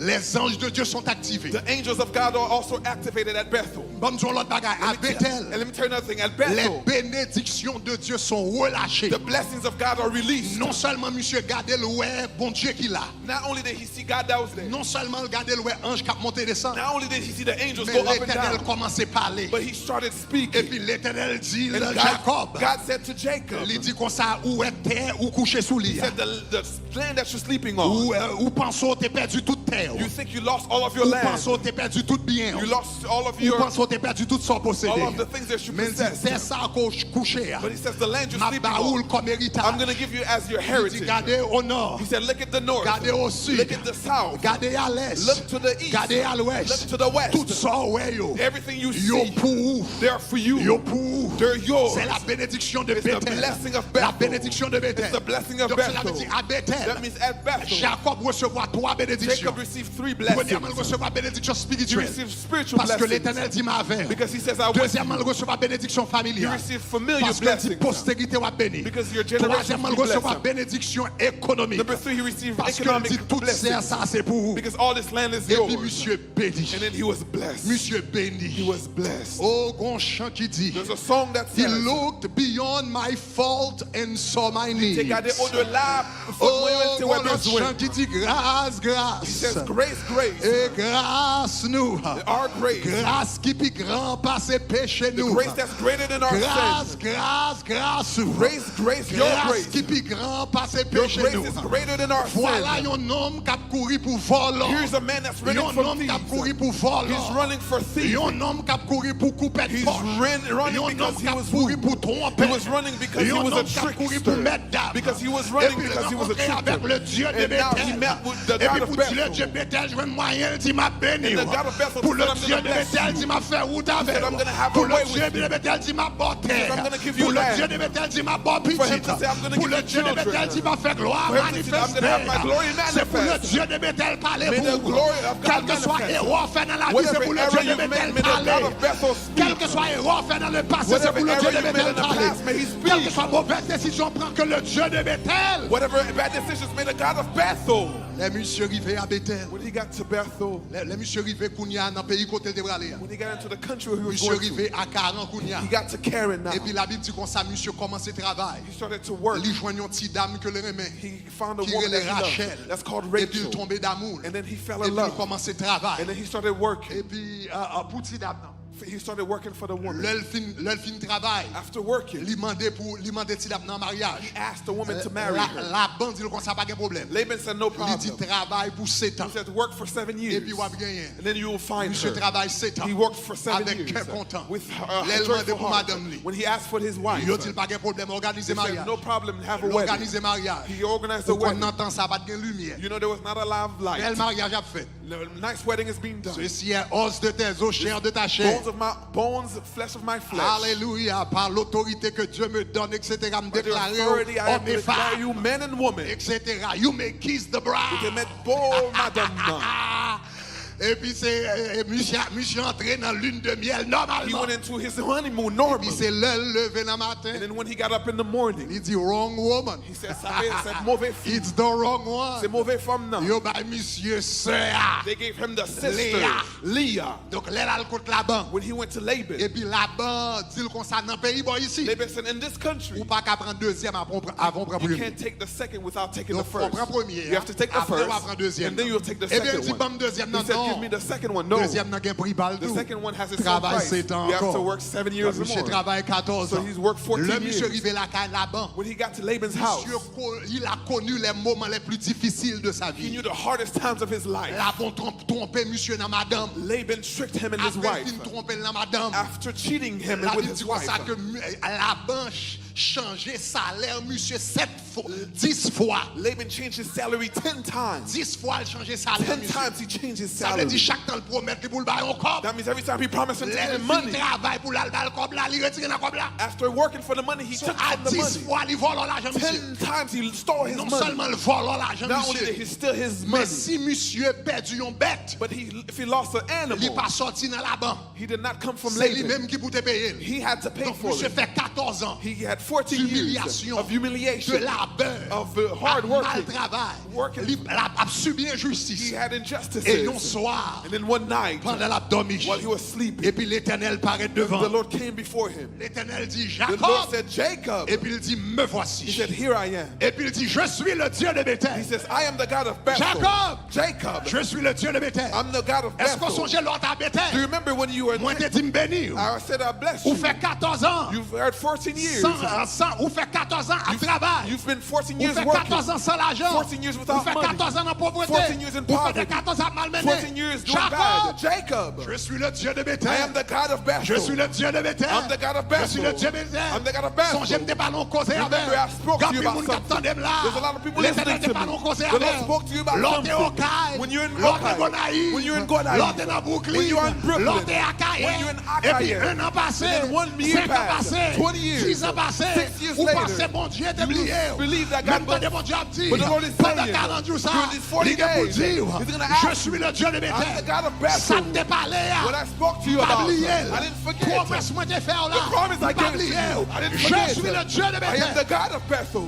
Les anges de Dieu sont activés. The angels of God are also activated at Bethel. Bon, disons l'autre bagaille. À Bethel, And let me tell you another thing. At les Bethel, bénédictions de Dieu sont relâchées. the blessings of God are released. Non seulement monsieur gardait le ouais, bon Dieu qu'il a. Not only did he see God that was there, Non seulement le garder le ouais, ange qui a monté et descend. not only did he see the angels Mais go up and l'Éternel down, commençait à parler. but he started Et speaking. puis l'Éternel dit And à Jacob. God said to Jacob, Il dit comme ça, où est terre ou couché sous lit. he said, the land that you're sleeping on, Ou pensons t'es perdu toute terre. you think you lost all of your Ou land. pensons t'es perdu tout bien. You lost all of Ou your, pensons t'es perdu tout son possédé. all of the things that you Mais il dit, possess. c'est ça couché. But he says, the land you're Ma sleeping baoule on, comme héritage. I'm going to give you as your Il dit, heritage. regardez au nord. He said, look at the north, Regardez au sud. look at the south, Regardez à l'est. look to the east, Regardez à look l'ouest. to the west. Tout ça, ouais, yo. Everything you Yo see, pour. they're for you. Yo pour. They're yours. C'est la bénédiction de It's the Bethel. blessing of La Bethel. bénédiction de Bethel. It's the blessing of Donc cela veut Bethel. dire à Bethel. That means at Bethel, Jacob recevra 3 bénédictions. Jacob received 3 Premièrement, il blessings. recevra bénédiction He spirituelle. received spiritual Parce que blessings. l'Éternel dit ma veille. Because he says, I was Deuxièmement, il recevra bénédiction You familiale. receive familiar Parce que dit blessings. postérité va bénir. Because your generation Troisièmement, il will be recevra blessed. bénédiction économique. Number 3, he received Parce qu'il economic dit tout blessings. ça c'est pour vous. Because all this land is Et puis yours. monsieur béni. And then he was blessed. Monsieur He béni. was blessed. Oh, grand chant qui dit. There's a song that He says, looked beyond my fault and saw my needs. regardez au-delà, Oh, grand chant qui dit grâce, He says, grâce. grace, grace. Et grâce nous. Our grace. Grâce qui peut grand passer péché The nous. grace that's greater than our Grâce, sin. grâce, grâce. Grace, grace, your Grâce grace. qui peut grand passer Your péché grace nous. is greater than our Voilà sin. un homme qui a couru pour voler. Here's a man that's running Un from homme qui a couru thieves. pour voler. He's running for thieves. Un homme qui a couru pour couper de He's poche. running Un because homme he qui a was couru rude. pour tromper. He was running because he Un was a homme qui a couru pour trickster. mettre dame. Because he was Et running puis because he was a rencontré avec le trickster. Dieu de And now he Bethel. met with the Et puis God of pour Dieu Bethel. de Bethel, je vais moyen, il m'a béni. And the God of Bethel Pour le said, I'm Dieu de gonna bless Bethel, you. il m'a fait route avec. said, I'm gonna have Pour a le way Dieu with de Bethel, il m'a porté. said, I'm gonna give you Pour le land. Dieu de Bethel, il m'a bon For him petite. to say, I'm gonna Pour give le you Dieu de children. Bethel, il m'a fait gloire For him to say, I'm gonna have my glory manifester. C'est pour le manifest. Dieu de Bethel parler May the pour vous. glory of Quel God que soit manifest. erreur fait dans la vie, c'est Whatever pour le error Dieu de you've Bethel made, may the God parler. of Bethel Quel speak. que soit erreur fait dans le passé, c'est Whatever pour le Dieu error de you made Bethel in the parler. past, may he speak. Quelle que soit mauvaise décision, prend que le Dieu de Bethel. Whatever bad decisions made the God of Bethel. Les monsieur arrivés à Bethel. When he got to Bethel, Les monsieur arrivés Kounia dans le pays côté de aller. when he got into the country where he was Monsieur going to, arrivé à 40 Kounia. he got to Karen now. Et puis la Bible dit comme ça, monsieur commence à travailler. He started to work. Il joignait une petite dame que le remet. He found a Qui woman that est he Rachel. loved. That's called Et puis il Rachel. tombait d'amour. And then he fell Et in puis il love. commence à travailler. And then he started working. Et puis pour petite dame. He started working for the woman. L'elfine travail. After working, Il demandait petite dame dans mariage. he asked the woman to marry her. La bande dit comme ça pas de problème. Laban said, no Il dit problem. travail pour 7 ans. He said, work for 7 Et years. puis on va gagner. And then you will find Monsieur her. travaille 7 ans. He worked for 7 Avec years cœur content. with L'elle demandait joyful pour heart. madame li. When he asked for his wife, Il dit pas de problème, organiser he said, mariage. no problem, have a wedding. Organiser mariage. He organized the Pour qu'on wedding. entend ça pas de lumière. You know, there was not a lot of light. Quel mariage a fait? The nice wedding is being done. Ceci est os de tes os, chair de ta chair. Bones, flesh of my flesh. Alléluia. Par l'autorité que Dieu me donne, etc. Me By the déclarer authority I am homme et to declare femme, you men and women. etc. You may kiss the bride. You can make bold madame. Et puis c'est monsieur entré dans lune de miel He normalement. went into his honeymoon Puis normally. c'est l'heure levé dans matin. And then when he got up in the morning, Il dit wrong woman. he said, c'est mauvais fille. It's the wrong one. C'est mauvais femme now. Yo bah monsieur sœur. They gave him the sister, Leah. Leah. Donc là il contre Laban. When he went to Laban, Et puis Laban dit comme ça dans le pays bon ici. Laban said, in this country, Ou pas qu'à prendre deuxième avant prendre you premier. can't take the second without taking the Donc on first. prend premier. You have to take the Après, on va first, prendre deuxième. and then you'll take the Et bien il second dit one. bam deuxième He non said, non. give me the second one. No. Deuxième n'a qu'un prix balle The tout. second one has its own Travail price. 7 ans You have to encore. work 7 years or Monsieur more. travaille 14 So ans. he's worked 14 Le monsieur years. arrivé là à Laban. When he got to Laban's house, Il a connu les moments les plus difficiles de sa he vie. knew the hardest times of his life. Laban trompé monsieur dans madame. Laban tricked him and his Après wife. il trompé dans madame. After cheating him La with Bible his dit comme wife, ça que Laban changeait salaire monsieur 10 fois. Laban changed his salary 10 times. 10 fois il changeait salaire 10 monsieur. times he changed his Ça veut dire salary. chaque temps le promettre qu'il pour le bailler un corps. That means every time he promised him to give him Il money, travaille pour l'albal le corps là, il retire dans corps là. after working for the money, he took À from the 10 money. fois il vole l'argent monsieur. 10 times he stole his Non money. seulement il vole l'argent Not only did monsieur. he steal his Mais money, si monsieur perdu une bête, but if he lost an il n'est animal, pas sorti dans la banque. he did not come from C'est lui Laban. même qui peut te payer. He had to pay Donc for monsieur it. fait 14 ans He had 14 years d'humiliation, of de humiliation, la labeur, hard mal working, travail, il a subi he injustice. had injustices. Et un soir, And then one night, pendant la dormi, while he was sleeping, et puis l'Éternel paraît the devant. Lord came before him. L'Éternel dit The Jacob. Lord said, Jacob. Et puis il dit me He voici. said, here I am. Et puis il dit je suis le Dieu de He Bethel. says, I am the God of Bethel. Jacob. Jacob, Je suis le Dieu de Bethel. I'm the God of Est-ce qu'on Bethel. songeait l'autre à Do you Bethel? remember when you were in Moi t'ai dit me bénir. I said, I bless Ou you. fait 14 ans. You've had 14 years. Ou fait 14 ans à travail. You've been 14 Ou years fait working. 14 ans sans l'argent. 14 years Ou without fait money. 14 ans en pauvreté. 14 years in Ou fait poverty. 14 ans malmené. 14 years doing Jacob. bad. Jacob, Je suis le Dieu de I Bethel. am the God of Bethel. Je suis le Dieu de Bethel. I'm the God of Je suis le Dieu Bethel. de Bethel. I'm the God of Bethel. Songez des ballons causés avec. Remember, I spoke to you about something. There's There's a lot of people L'Éternel listening des to ballons me. causés The Lord avec. spoke to you about L'autre est au something. Caille. When you're in L'autre est Rocaille. Gonaïve. When you're in Gonaïve. L'autre est dans Brooklyn. When you're in Brooklyn. L'autre est à Caille. When you're in Et puis Akaye. un an passé. And then 1 year 5 ans passed. passés. 20 years. 6 ans passés. 6 years Vous later. pensez bon Dieu est oublié. believe that God Même will- quand mon Dieu a dit. But the Lord is Pendant saying, 40 jours ça. during these 40 Il est pour days, dire. He's gonna ask Je suis le Dieu de I'm the Bethel. God of Bethel. Ça t'est parlé. What I spoke to you about, I didn't forget. Promesse moi de faire là. The promise I gave to you, I didn't forget. Je suis le Dieu de I am the Bethel. God of Bethel.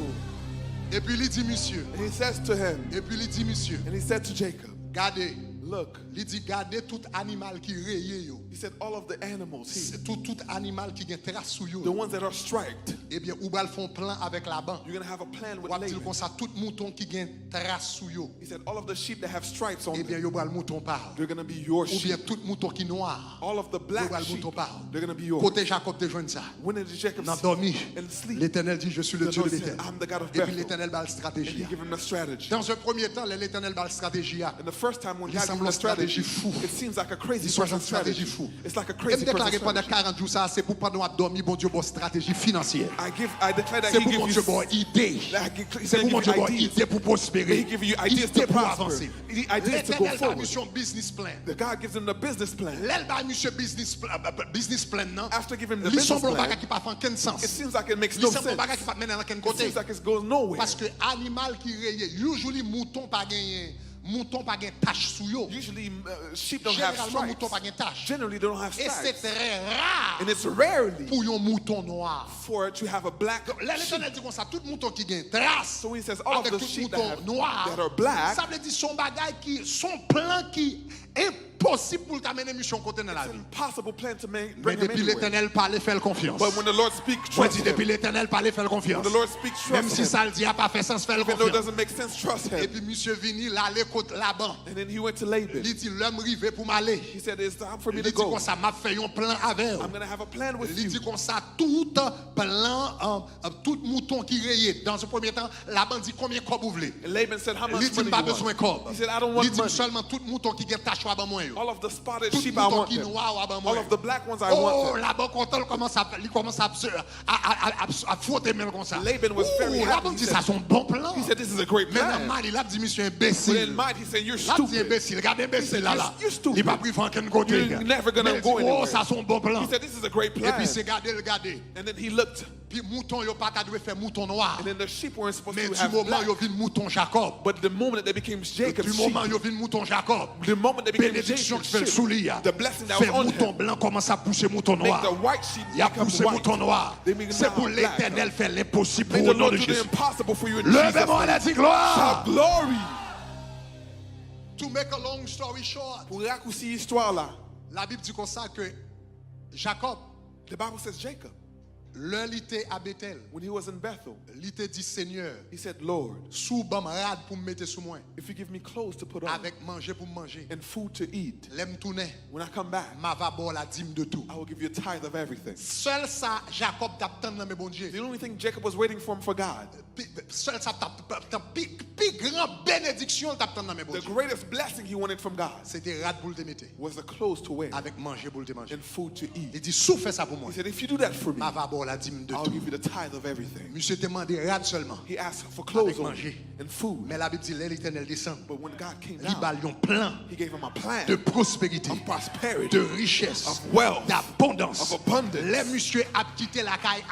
Et puis il dit monsieur. And he says to him, Et puis il dit monsieur. and he said to Jacob, Gardez. look, Il dit gardez tout animal qui raye yo. he said, all of the animals here, C'est tout animal qui gen trace sou yo. the ones that are striped, Eh bien ou bal font plan avec Laban. you're going to have a plan with Ou ap dit Laban. comme ça tout mouton qui gen trace sou yo. He said, all of the sheep that have stripes on Eh bien them, yo bal mouton par. they're going to be your Ou bien sheep. tout mouton qui noir. All of the Yo black bal sheep, mouton par. they're going to be yours. Côté Jacob te joindre ça. When did Jacob Dans dormi. and sleep? L'Éternel dit je suis le The Dieu de Lord said, Bethel. I'm the God of Et puis Bethel. l'Éternel bal And stratégie. he gave him the strategy. Dans un premier temps, l'Éternel bal stratégie. And the first time when Il God gave semble him the stratégie strategy, fou. it seems like a crazy Il soit person une stratégie strategy. fou. It's like a Et crazy me person déclarer pendant strategy. 40 jours ça, c'est pour pendant dormir, bon Dieu, bon stratégie financière. I declare that C'est he pour gives mon you Dieu, bon idée. He's C'est going pour mon to Dieu, give bon you ideas. idée pour prospérer. He give you ideas Idée to pour prosper. avancer. Ideas to go L'Éternel a forward. mission business plan. The God gives him the business plan. L'elle va monsieur business plan non. After giving him the Ils sont business bons plan, bagages qui pas font aucun it sens. seems like it makes Ils no sont bons sense. bagages qui pas mener dans aucun It côté. seems like it goes nowhere. Parce que animal qui raye, usually mouton pas gagné, mouton pas gagné tache sous yo. Usually sheep don't have Généralement mouton pas stripes. gagné tache. Generally they don't have Et c'est stripes. très rare And it's rarely pour un mouton noir. for it to have a black Là, sheep. l'Éternel dit comme ça, tout mouton qui gagne trace So he says all of avec the tout sheep that mouton noir, are black, ça veut dire son bagage qui, son plan qui impossible pour t'amener mission côté dans la it's an vie. impossible plan to make, Mais bring him depuis anywhere. l'Éternel parle, fait confiance. But when the Lord speaks, Moi trust dis depuis him. l'Éternel parle, fait confiance. When the Lord speaks, Même trust si him. ça le dit a pas fait sens, fait Even though it confiance. doesn't make sense, trust Et him. puis monsieur vini là aller côté Laban. And then he went to Laban. Il dit l'homme rivé pour m'aller. He said, it's time for me Il to dit go. comme ça m'a fait un plan avec. I'm going to have a plan with Il you. dit comme ça, tout plan, tout mouton qui raye. Dans un premier temps, Laban dit combien cob vous voulez. And Laban said, how Il much dit money pas you besoin want? de cob. He said, I don't want Il dit money. seulement tout mouton qui gagne tache à moi. All of the spotted Tout sheep, I mouton want qui them. noir à All moi. of the black ones, I Oh, want them. Laban content, il commence à frotter même comme ça. Laban was very Oh, happy. Laban He dit said- ça son bon plan. He said, this is a great Mais dans plan. mal, il a dit monsieur But imbécile. in mind, he said, you're Il a dit stupid. imbécile, regardez imbécile là là. You're stupid. Il pas pris aucun côté. You're never gonna Mais il go dit, oh, anywhere. ça son bon plan. He said, this is a great Et plan. puis c'est garder. And then he looked. Puis mouton yo pas dû faire mouton noir. And then the sheep weren't supposed Mais to du have moment black. yo vin mouton Jacob. But the moment that they became Jacob's Du sheep, moment yo vin mouton Jacob. the moment they became Bénédiction qui Jacob's fait le sheep, soulier. the blessing that Fait was on mouton him, blanc commence à pousser mouton make noir. the white sheep Il a become poussé white. mouton noir. They make C'est now pour black. l'Éternel faire l'impossible May pour the au nom Lord de do the Jésus. impossible for you in Jesus' Levez-moi name. la dit gloire. Shout glory. To make a long story short, Pour raccourcir l'histoire là, la Bible dit comme ça que Jacob, the Bible says Jacob, l'heure il était à Bethel, when he was in Bethel, il était dit Seigneur, he said, Lord, sous bam rad pour me mettre sous moi, if you give me clothes to put on avec manger pour manger. and food to eat, L'aime tourner, when I come back, m'a va boire la dîme de tout. I will give you a tithe of everything. Seul ça Jacob t'attend dans mes bon Dieu. The only thing Jacob was waiting for God, Seul ça plus grand bénédiction t'attend dans mes bon the Dieu. greatest blessing he wanted from God, C'était rad pour te mettre was the clothes to wear avec manger pour te manger. and food to eat. Il dit sous fais ça pour moi. He said, if you do that for me, M'a va boire la dîme de I'll tout. give you the tithe of everything. Monsieur te demandé rad seulement. He asked for clothes Avec only manger. and food. Mais la Bible dit l'Éternel descend. But when God came Il down, bal un plan he gave him a plan de prospérité, of prosperity, de richesse, of wealth, d'abondance. of abundance. Les monsieur a quitté la caille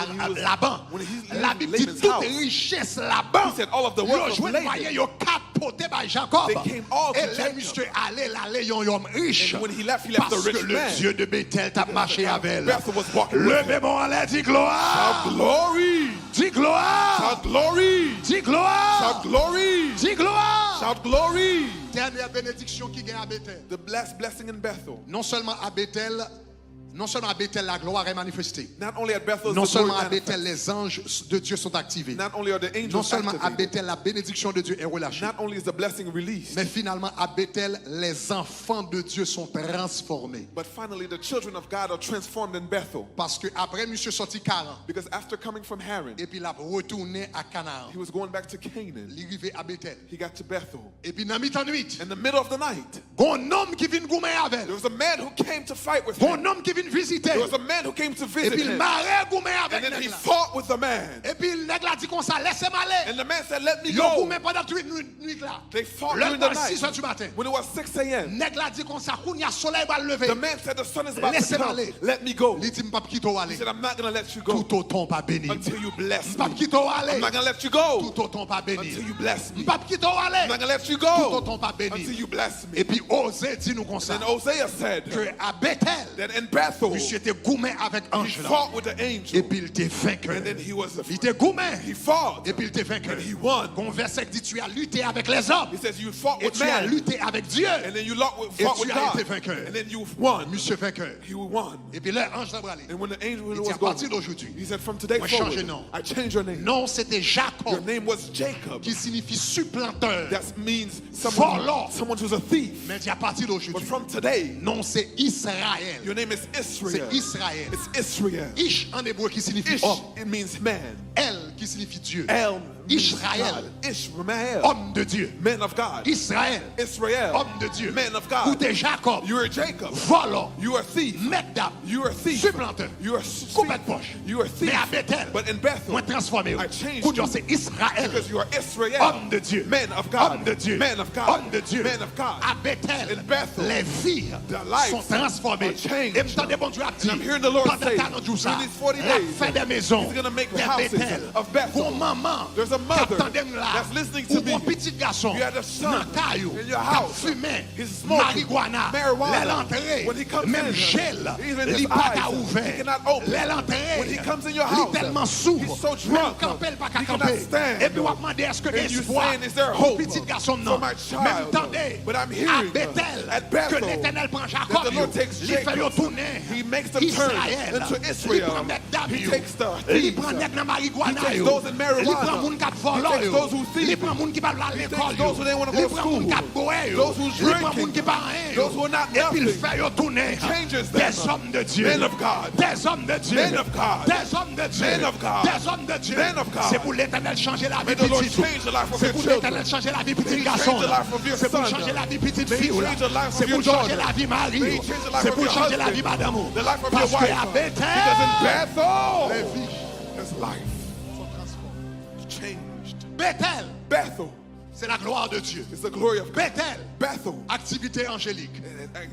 When he was- Laban. when he La left Bible dit Laban's toute house, richesse Laban. he said all of the Yo wealth of joué Laban, voyez yo capoté par Jacob. they came all to Et les Jacob. monsieur allé yon homme riche. And when he left the Parce rich que le man. Dieu de Bethel t'a marché avec elle. Bethel was walking with him. Levez-moi la dit gloire. Shout glory. Dis gloire. Shout glory. Dis gloire. Shout glory. Dis gloire. Shout glory. Dernière bénédiction qui gagne à Bethel. The blessed blessing in Bethel. Non seulement à Bethel la gloire est manifestée. Not only at Bethel, Non seulement à Bethel les anges de Dieu sont activés. Not only are the angels Non seulement à activated. Bethel la bénédiction de Dieu est relâchée. Not only is the blessing released. Mais finalement à Bethel les enfants de Dieu sont transformés. But finally the children of God are transformed in Bethel. Parce que après monsieur sorti 40 Because after coming from Haran, et puis il a retourné à Canaan. he was going back to Canaan. Il est arrivé à Bethel. He got to Bethel. Et puis dans mi-temps nuit, In the middle of the night, un homme qui vient goumer avec. there was a man who came to fight with Un him. homme qui vient visiter. There was a man who came to Et visit puis il him. marre goumer And avec then he nèg là. fought with the man. Et puis le nèg là dit comme ça, laissez-moi aller. And the man said, let me Yo go. goumer pendant toute nuit là. They fought Le during the temps 6 heures night. du matin. When it was 6 a.m., Nèg là dit comme ça, il y a soleil va lever. the man said, the sun is about to Laissez-moi come. aller. Let me go. Il dit m'pas quitter He aller. said, I'm not going to let you go Tout autant pas béni. until you bless M'pas me. quitter aller. I'm not going to let you go Tout autant pas béni. until you bless me. M'pas quitter I'm aller. not going to let you Tout go autant pas béni. until you bless me. Et puis Osée dit nous comme ça And Hosea said que à Bethel, that in Bethel, monsieur était goumé avec he ange là. fought with the Et angel. puis il était vainqueur. And then he was Il était goumé. he fought. Et puis il était vainqueur. And he won. Mon verset dit tu as lutté avec les hommes. He says you fought Et with tu as man. lutté avec Dieu. And then you fought Et with tu as God. été vainqueur. And then you won. Monsieur vainqueur. He won. Et puis là, ange là, And when the angel il dit was à partir going, d'aujourd'hui, he said, from today moi, forward, change nom. I changed your name. non, c'était Your Jacob, name was Jacob. qui signifie supplanteur. That means Voleur. someone who's a thief. Mais dit à partir But d'aujourd'hui, from today, non, c'est Israël. your name is Israel. C'est Israël. It's Israel. Ish en hébreu qui signifie Ish, homme. it means man. El qui signifie Dieu. El means Israël. God. Ishmael, Homme de Dieu. man of God. Israël. Israel, Homme de Dieu. man of Ou God. t'es Jacob. You are Jacob. Voleur. You are a thief. Mekdab. You are a thief. Supplanteur. You are a Coupé thief. de poche. You are a thief. Mais à Bethel, But in Bethel, moi transformé. I changed Coup de you. c'est Israël. Because you are Israel, Homme de Dieu. man of God. Homme de Dieu. Man of God. Homme de Dieu. Man of God. À Bethel, In Bethel, les vies the lives sont transformées. are changed. Et m'entendez bon Dieu a dit, And I'm hearing the Lord pendant say, 40 jours ça, during these 40 la days, fin des maisons He's gonna make de houses Bethel. of Bethel. Pour maman, There's a mother qu'attendait là, that's listening ou to me. mon petit garçon, You had a son dans caillou, in your qui house. fumait, He's smoking marijuana, marijuana. l'entrée, When he comes même in, gel, even his il pas eyes, qu'à he ouvert, cannot open. l'entrée, When he comes in your il house, est tellement sourd, he's so même drunk, camper, il pas qu'à he cannot camper. stand. Et puis on va demander est-ce que And you espoir saying, is there pour hope petit garçon for non, my child? même tendez, But I'm à hearing Bethel, at Bethel, que l'Éternel prend that Jacob, the Lord takes il fait Jacob, le tourner, he makes them turn Israël, into il Israel. prend Mekdab, He takes the il thieves. prend nèg nan marijuana, He takes yo. those in marijuana. Il prend moun k'ap He voleur, takes yo. those who thieve. Il prend moun qui va à He l'école, takes yo. those who didn't want to Il go to prend moun school. k'ap boire, yo. Those who's Il prend drinking. moun qui pas rien, yo. Those who are not Et puis il nothing. fait yo tourner. Changes them. Des hommes de Dieu. Men of God. Des hommes de Dieu. Men of God. Des hommes de Dieu. Men of God. Des hommes de Dieu. Men of God. C'est pour l'Éternel changer la vie May the Lord petite. change the life of C'est your pour children. l'Éternel changer la vie petite May he garçon. change the life of your C'est pour son. changer la vie petite May he fille. change the life of C'est your pour changer daughter. la vie mari. May he change the life C'est of pour your changer la husband. vie madame. The life of Parce your que wife. à Because in Bethel, Bethel, les vies there's life sont transformées. changed. Bethel, Bethel c'est la gloire de Dieu. is the glory of God. Bethel, Bethel, activité angélique.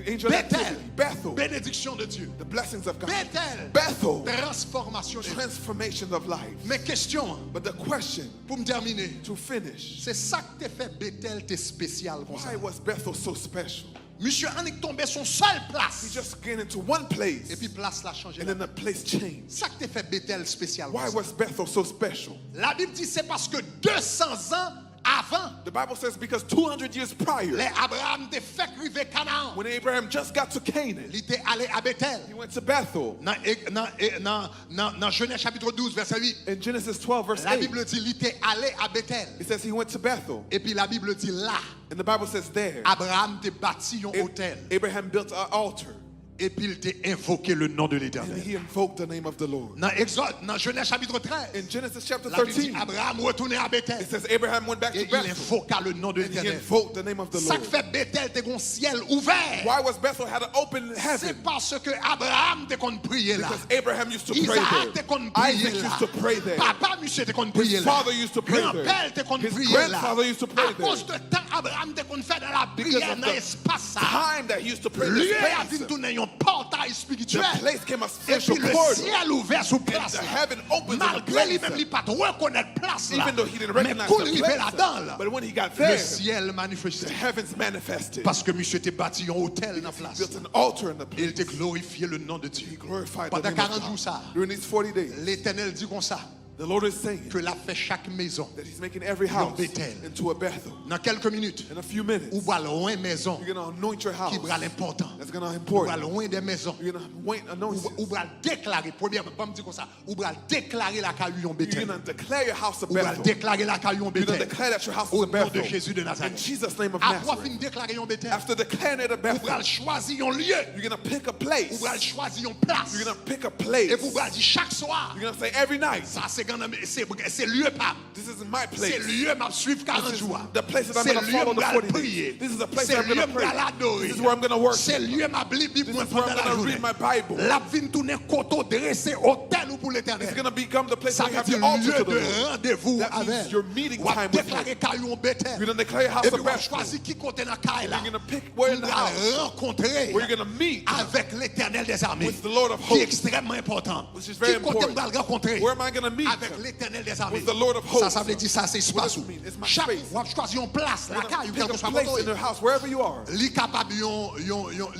angel Bethel, activity. Bethel, bénédiction de Dieu. the blessings of God. Bethel, Bethel, transformation de vie. transformation of life. Mais question, But the question, pour me terminer, to finish, c'est ça que t'es fait Bethel, t'es spécial comme ça. why was Bethel so special? Monsieur en est tombé son seul He place. just get into one place, Et puis place l'a changé. and then the place changed. Ça que t'es fait Bethel spécial. Why comme ça. was Bethel so special? La Bible dit c'est parce que 200 ans avant, The Bible says because 200 years prior, les Abraham te fait arriver Canaan. when Abraham just got to Canaan, Il était allé à Bethel. he went to Bethel. Dans Genèse chapitre 12 verset 8. In Genesis 12, verse La 8, Bible dit il était allé à Bethel. it says he went to Bethel. Et puis la Bible dit là, And the Bible says there, Abraham te bâti un hôtel. Abraham built an altar, Et puis il t'a invoqué le nom de and l'Éternel. he invoked the name of the Lord. Dans Exode, dans Genèse chapitre 13, In Genesis chapter la Bible dit 13, Abraham retournait à Bethel. it says Abraham went back Et to il Bethel, invoqua le nom de and he l'Éternel. invoked the name of the Ça Lord. que fait Bethel, t'es un ciel ouvert. Why was Bethel had an open C'est heaven? parce que Abraham te qu'on prier là. Because Abraham used to pray Isaac te there. qu'on prier Isaac là. used to pray there. Papa monsieur te qu'on prier His là. father used to pray there. Grand-père te qu'on His prier là. grandfather used to pray À cause de temps Abraham te qu'on fait dans la Because prière of dans the l'espace ça. time that he used to pray in Lui this a place, vu tourner un portail spirituel. the place came a Et spiritual puis le corridor. ciel ouvert sous place. the là. heaven opens in the Malgré lui-même, place. il pas reconnaître place là. Even though he didn't Mais recognize pour the arriver place, là-dedans là, but when he got le there, ciel the manifesté. heavens manifested. Parce que monsieur t'es bâti un hôtel dans la place. Built an altar in the Et il place. t'a glorifié le nom de Dieu. He glorified the Pendant name 40 of jours God. ça, During these 40 days, l'Éternel dit comme ça. The Lord is saying que l'a fait chaque maison that He's making every house into a Bethel. Dans quelques minutes, in a few minutes, ou va loin maison you're going to anoint your house. Qui va l'important. That's going to Ou important. va loin des maisons. You're going to anoint Ou va déclarer, premièrement, pas me dire comme ça, ou va déclarer la caillou en Bethel. You're going to declare your house a Ou va Bethel. déclarer la caillou en You're going Bethel. to declare that your house is Au a nom Bethel. de Jésus de In Nazareth. Jesus' name of Après Nazareth. déclarer en Bethel. After declaring it a Ou va Bethel, choisir un lieu. you're going to pick a place. Ou va choisir une place. You're going to pick a place. Et vous va dire chaque soir. You're going to say every night, Ça c'est lieu pas. this is my C'est place. lieu m'a suivre 40 This is jours. the place that I'm C'est going to lieu follow the m'a 40 prier. days. This is the place C'est that I'm going lieu to pray. m'a l'adorer. This is where I'm going to worship. C'est lieu m'a Bible This is where I'm going to read my Bible. La vine tourner côté dressé hôtel ou pour It's l'Éternel. going to become the place Ça where you veut have dire your altar lieu to the de Lord. rendez-vous That means avec. your meeting Ou time with déclarer Him. caillou en Bethel. You're going to declare your house Et a puis on va Bethel. choisir qui côté dans caille là. You're going to pick where in the house rencontrer where you're going to meet avec l'Éternel des armées. with the Lord of Qui est hosts. extrêmement important. Which is very Qui côté important. on va rencontrer Where am I going to meet avec l'Éternel des armées. with the Lord of hosts? Ça veut dire ça c'est What espace. does it mean? It's my Chaque space. on va choisir une place la You're caille ou going quelque to soit pick a place in your house, wherever you are. li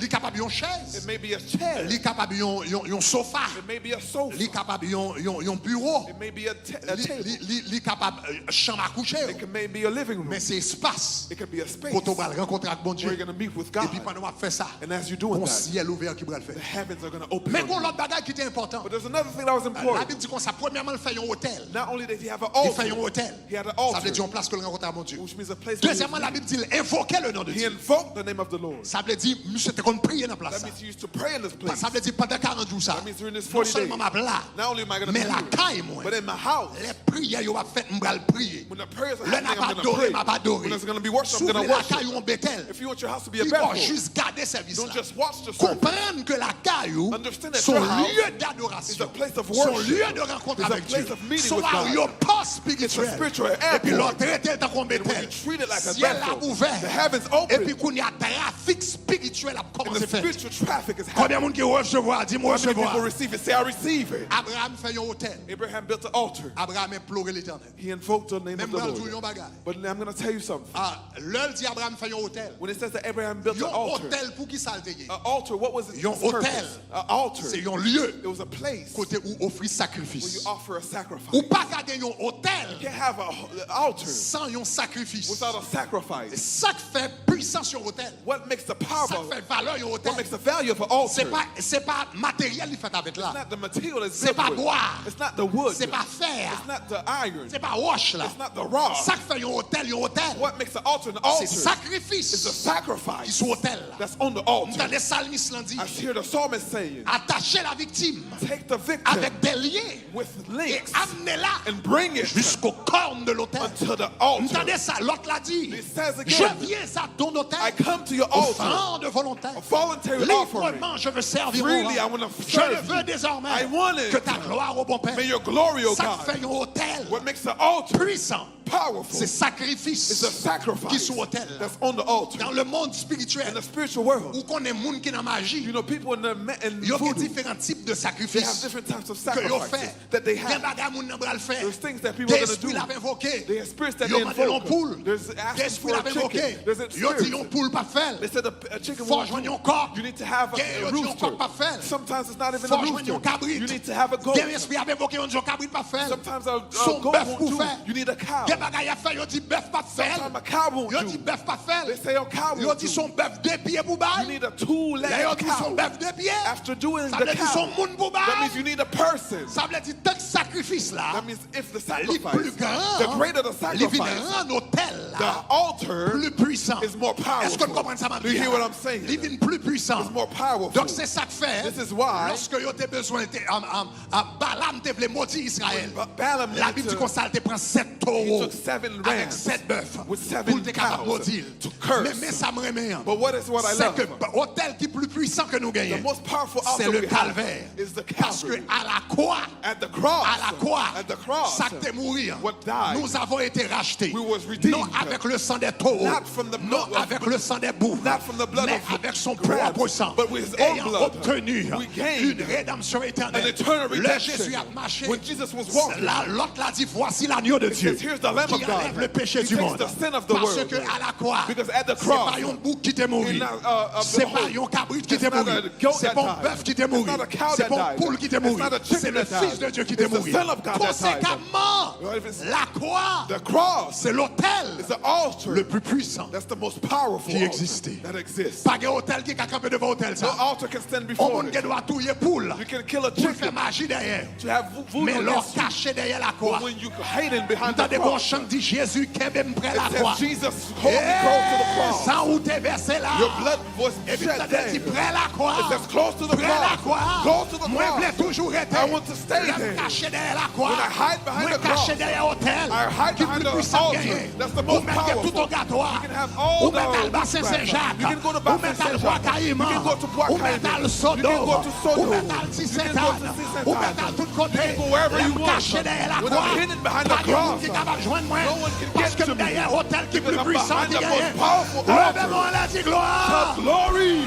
capable yon chaise. It may be a chair. Li capable yon sofa. It may be a sofa. Li capable yon bureau. It may be a table. Li capable chambre à coucher. It may be a living room. Mais c'est espace. It could be a space Quand on va rencontrer avec bon where Dieu. you're going to meet with Et God. puis pendant qu'on fait ça, And as you're doing bon that, ciel ouvert qui va le faire. the heavens are going to open. Mais on qu'on you. l'autre bagage qui était important. But there's another thing that was La important. Bible dit qu'on ça premièrement il fait un hôtel. Not only did he have an Il altar, fait un hôtel. he had an Ça veut altar, dire une place que l'on rencontre à mon Dieu. which means a place where Deuxièmement, la Bible dit il invoquait le nom de he Dieu. invoked the name of the Lord. Ça veut dire monsieur était qu'on prier dans la place. That means he used to pray in this place. Ça veut dire pendant 40 jours ça. That means during this Non 40 seulement days, m'a là, not only am I going to be mais la here, caille moi. but in my house, Les prières yo va fait m'bral prier. when the prayers are Le happening, n'a pas I'm going to adoré, pray. m'a pas adoré. When there's going to be worship, I'm S'ouvre going to la worship. caille en Bethel. If you want your house to be a Il va Bethel, juste garder service don't là. just watch the service. Comprendre que la caille Understand that son your house lieu is d'adoration, a place of son worship. lieu de rencontre It's a avec Dieu, place of meeting son with God. aéroport It's a spirituel. spiritual Et puis airport. l'autre traité tant qu'on And when Bethel. you treat it like a Ciel a Bethel, ouvert. the heavens Et puis open, qu'on y a trafic spirituel a and commencé the à faire. spiritual traffic is Combien happening. de monde qui recevoir, dis-moi How many people recevoir. receive it? Say, I receive it. Abraham fait un hôtel. Abraham built an altar. Abraham imploré l'Éternel. He invoked the name Même of the dans le Lord. bagage. But I'm going to tell you something. Ah, l'heure dit Abraham fait un hôtel. When it says that Abraham built Un an altar, hôtel pour qui ça le dégué? an altar, what was its Yon hôtel. purpose? An altar. C'est un lieu It was a place côté où offrir where you sacrifice. offer a sacrifice. Ou pas garder un hôtel You can't have an altar sans un sacrifice. without a sacrifice. Ça qui fait puissance sur hôtel. What makes the power Ça of fait valeur sur hôtel. what makes the value of an altar? C'est pas matériel il fait avec It's là. not the material that's C'est built pas with. bois. It's not the wood. C'est pas fer. It's not the iron. C'est pas roche là. It's not the rock. Ça qui fait un hôtel. What makes an altar an C'est altar? sacrifice It's a qui sacrifice sur hôtel là. that's on the Dans altar. les psalmistes l'ont dit. I hear the psalmist saying, Attacher la victime take the victim avec des liens with et links amenez-la and bring it jusqu'au corne de l'hôtel. unto the altar. Entendez ça, l'autre l'a dit. It says Je again, viens à ton hôtel. I come to your altar, Offrande volontaire. a voluntary offering. Librement, je veux servir au Freely, I roi. want to Je le serve veux you. désormais. I want it. Que ta gloire au bon Père. May your glory, O Ça God. fait un hôtel What makes the altar puissant. powerful C'est is sacrifice a qui sacrifice sur hôtel. that's on the altar. Dans le monde In spirituel, the spiritual world, où qu'on est monde qui est dans la magie, you know, people in il y a voodoo, différents types de they have sacrifices different types of que yo sacrifices fait. that they Il y a have. des bagages moun nan bral faire. There's things that people are Des going to esprits do. l'avaient invoqué. The spirits that Yo they mandé l'on invoke. poule. There's Des asking esprits for a l'avaient chicken. invoqué. There's a Yo dit spirit. l'on poule pas faire. They said a chicken Faut won't joindre un do. coq. You need to have Yo a dit un rooster. coq pas faire. Sometimes it's not even Faut a joindre un rooster. cabrit. You need to have a goat. Des esprits avaient invoqué un cabrit pas faire. Sometimes Son a goat bœuf won't pour do. faire. You need a cow. Des bagages à faire, yo dit bœuf pas faire. Sometimes a cow won't Yo do. dit bœuf pas faire. They say a cow Yo won't dit do. son bœuf deux pieds pour You bail. need a Yo two-legged dit son cow. bœuf deux pieds. After doing Ça the veut dire son cow, monde pour that bail. means you need a person. Ça veut dire tant que sacrifice là. That means if the Les plus sacrifice, grands, the greater the les vient sacrifice, un hôtel the là, altar plus puissant. is more Est-ce que vous powerful. comprenez ça, ma Do you hear what I'm saying? Les vient plus puissant. It's more powerful. Donc c'est ça que fait. This is why Lorsque vous avez besoin de Balaam te voulait maudire Israël. Balaam La needed Bible dit to- qu'on s'en te prend 7 he taureaux took 7 avec rams 7 bœufs with 7 pour te capable de cows maudire. to curse. Mais ça me remet. But what is what I C'est love? que l'hôtel qui est plus puissant que nous The gagnons, most powerful c'est altar le we have calvaire. is the Parce que Calvary. à la croix, At the cross, à la croix, at the cross, ça que t'es mourir. what died, Nous avons été rachetés. we was redeemed. Non avec le sang des taureaux. Not from the Non blood of- avec le sang des boucs. not from the blood Mais of avec son crabs, propre sang. but with his own Ayant blood, obtenu we gained une rédemption éternelle. an eternal Le redemption. Jésus a marché. When Jesus was walking, L'autre l'a dit, voici l'agneau de it Dieu. says, here's the Lamb of qui God. enlève le péché He du takes monde. the sin of the Parce world. que à la croix, Because at the c'est pas cross, un bouc qui t'est mouru. it's not C'est pas un cabrit qui t'est it's not mouru. a goat C'est that pas un died. bœuf qui t'est It's mouru. not a cow C'est that pas un died. poule qui t'est It's mouru. not a chicken C'est le that died. Fils de Dieu qui t'est It's the mouru. Son of God that died. Conséquemment, Well, if it's- la croix, The cross c'est l'autel is the altar le plus puissant that's the most powerful qui altar existait. that exists. Pas un hôtel qui a campé devant l'hôtel, No ça. altar can stand On before monde it. qui doit touiller poule You can kill a pour faire chicken magie derrière. to have voodoo Mais l'or against you. caché derrière la croix. But when you hiding behind the Entendez qu'on cross, chante dit Jésus qui est même près la it croix. says Jesus hold me close to the cross. Sans où t'es versé là. Your blood was Et puis shed t'as dit there. près la croix. It says close to the Près la cross. croix. Close to the Moi, je cross. voulais toujours être. I want to stay Là, there. caché derrière la croix. When I hide behind Moi, the cross, caché derrière l'autel. I hide Qui est behind plus the puissant altar. gagné. That's the Ou most mettre powerful. tout au gâtoir. You can have all Ou mettre the le bassin Saint-Jacques. You can go to Ou Bassin mettre le Saint-Jacques. bois Caïman. You can go to Bois Ou mettre Caïman. le Sodome. You can go to Sodome. Ou mettre le You Tissétan. can go to Tissétan. Ou mettre tout côté. You can go wherever Là, you want. caché derrière la When croix. I'm hidden behind the Pas de monde cross, qui est capable de joindre moi. no one can Parce get que to me. derrière l'autel qui est plus Because I'm puissant behind qui the gagne. most powerful altar. Levez-moi la dit gloire. Shout glory.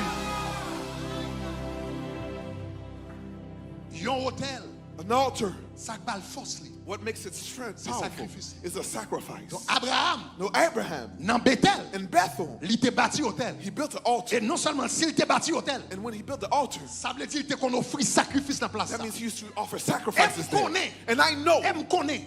Yon hôtel. An altar. Ça bal force li. What makes it strength C'est powerful sacrifice. is a sacrifice. Donc Abraham, No, Abraham dans Bethel, in Bethel, il t'a bâti hôtel. he built an altar. Et non seulement s'il t'a bâti hôtel, And when he built the altar, ça veut dire qu'on offrit sacrifice dans la place. that means he used to offer Et sacrifices me there. connaît. And I know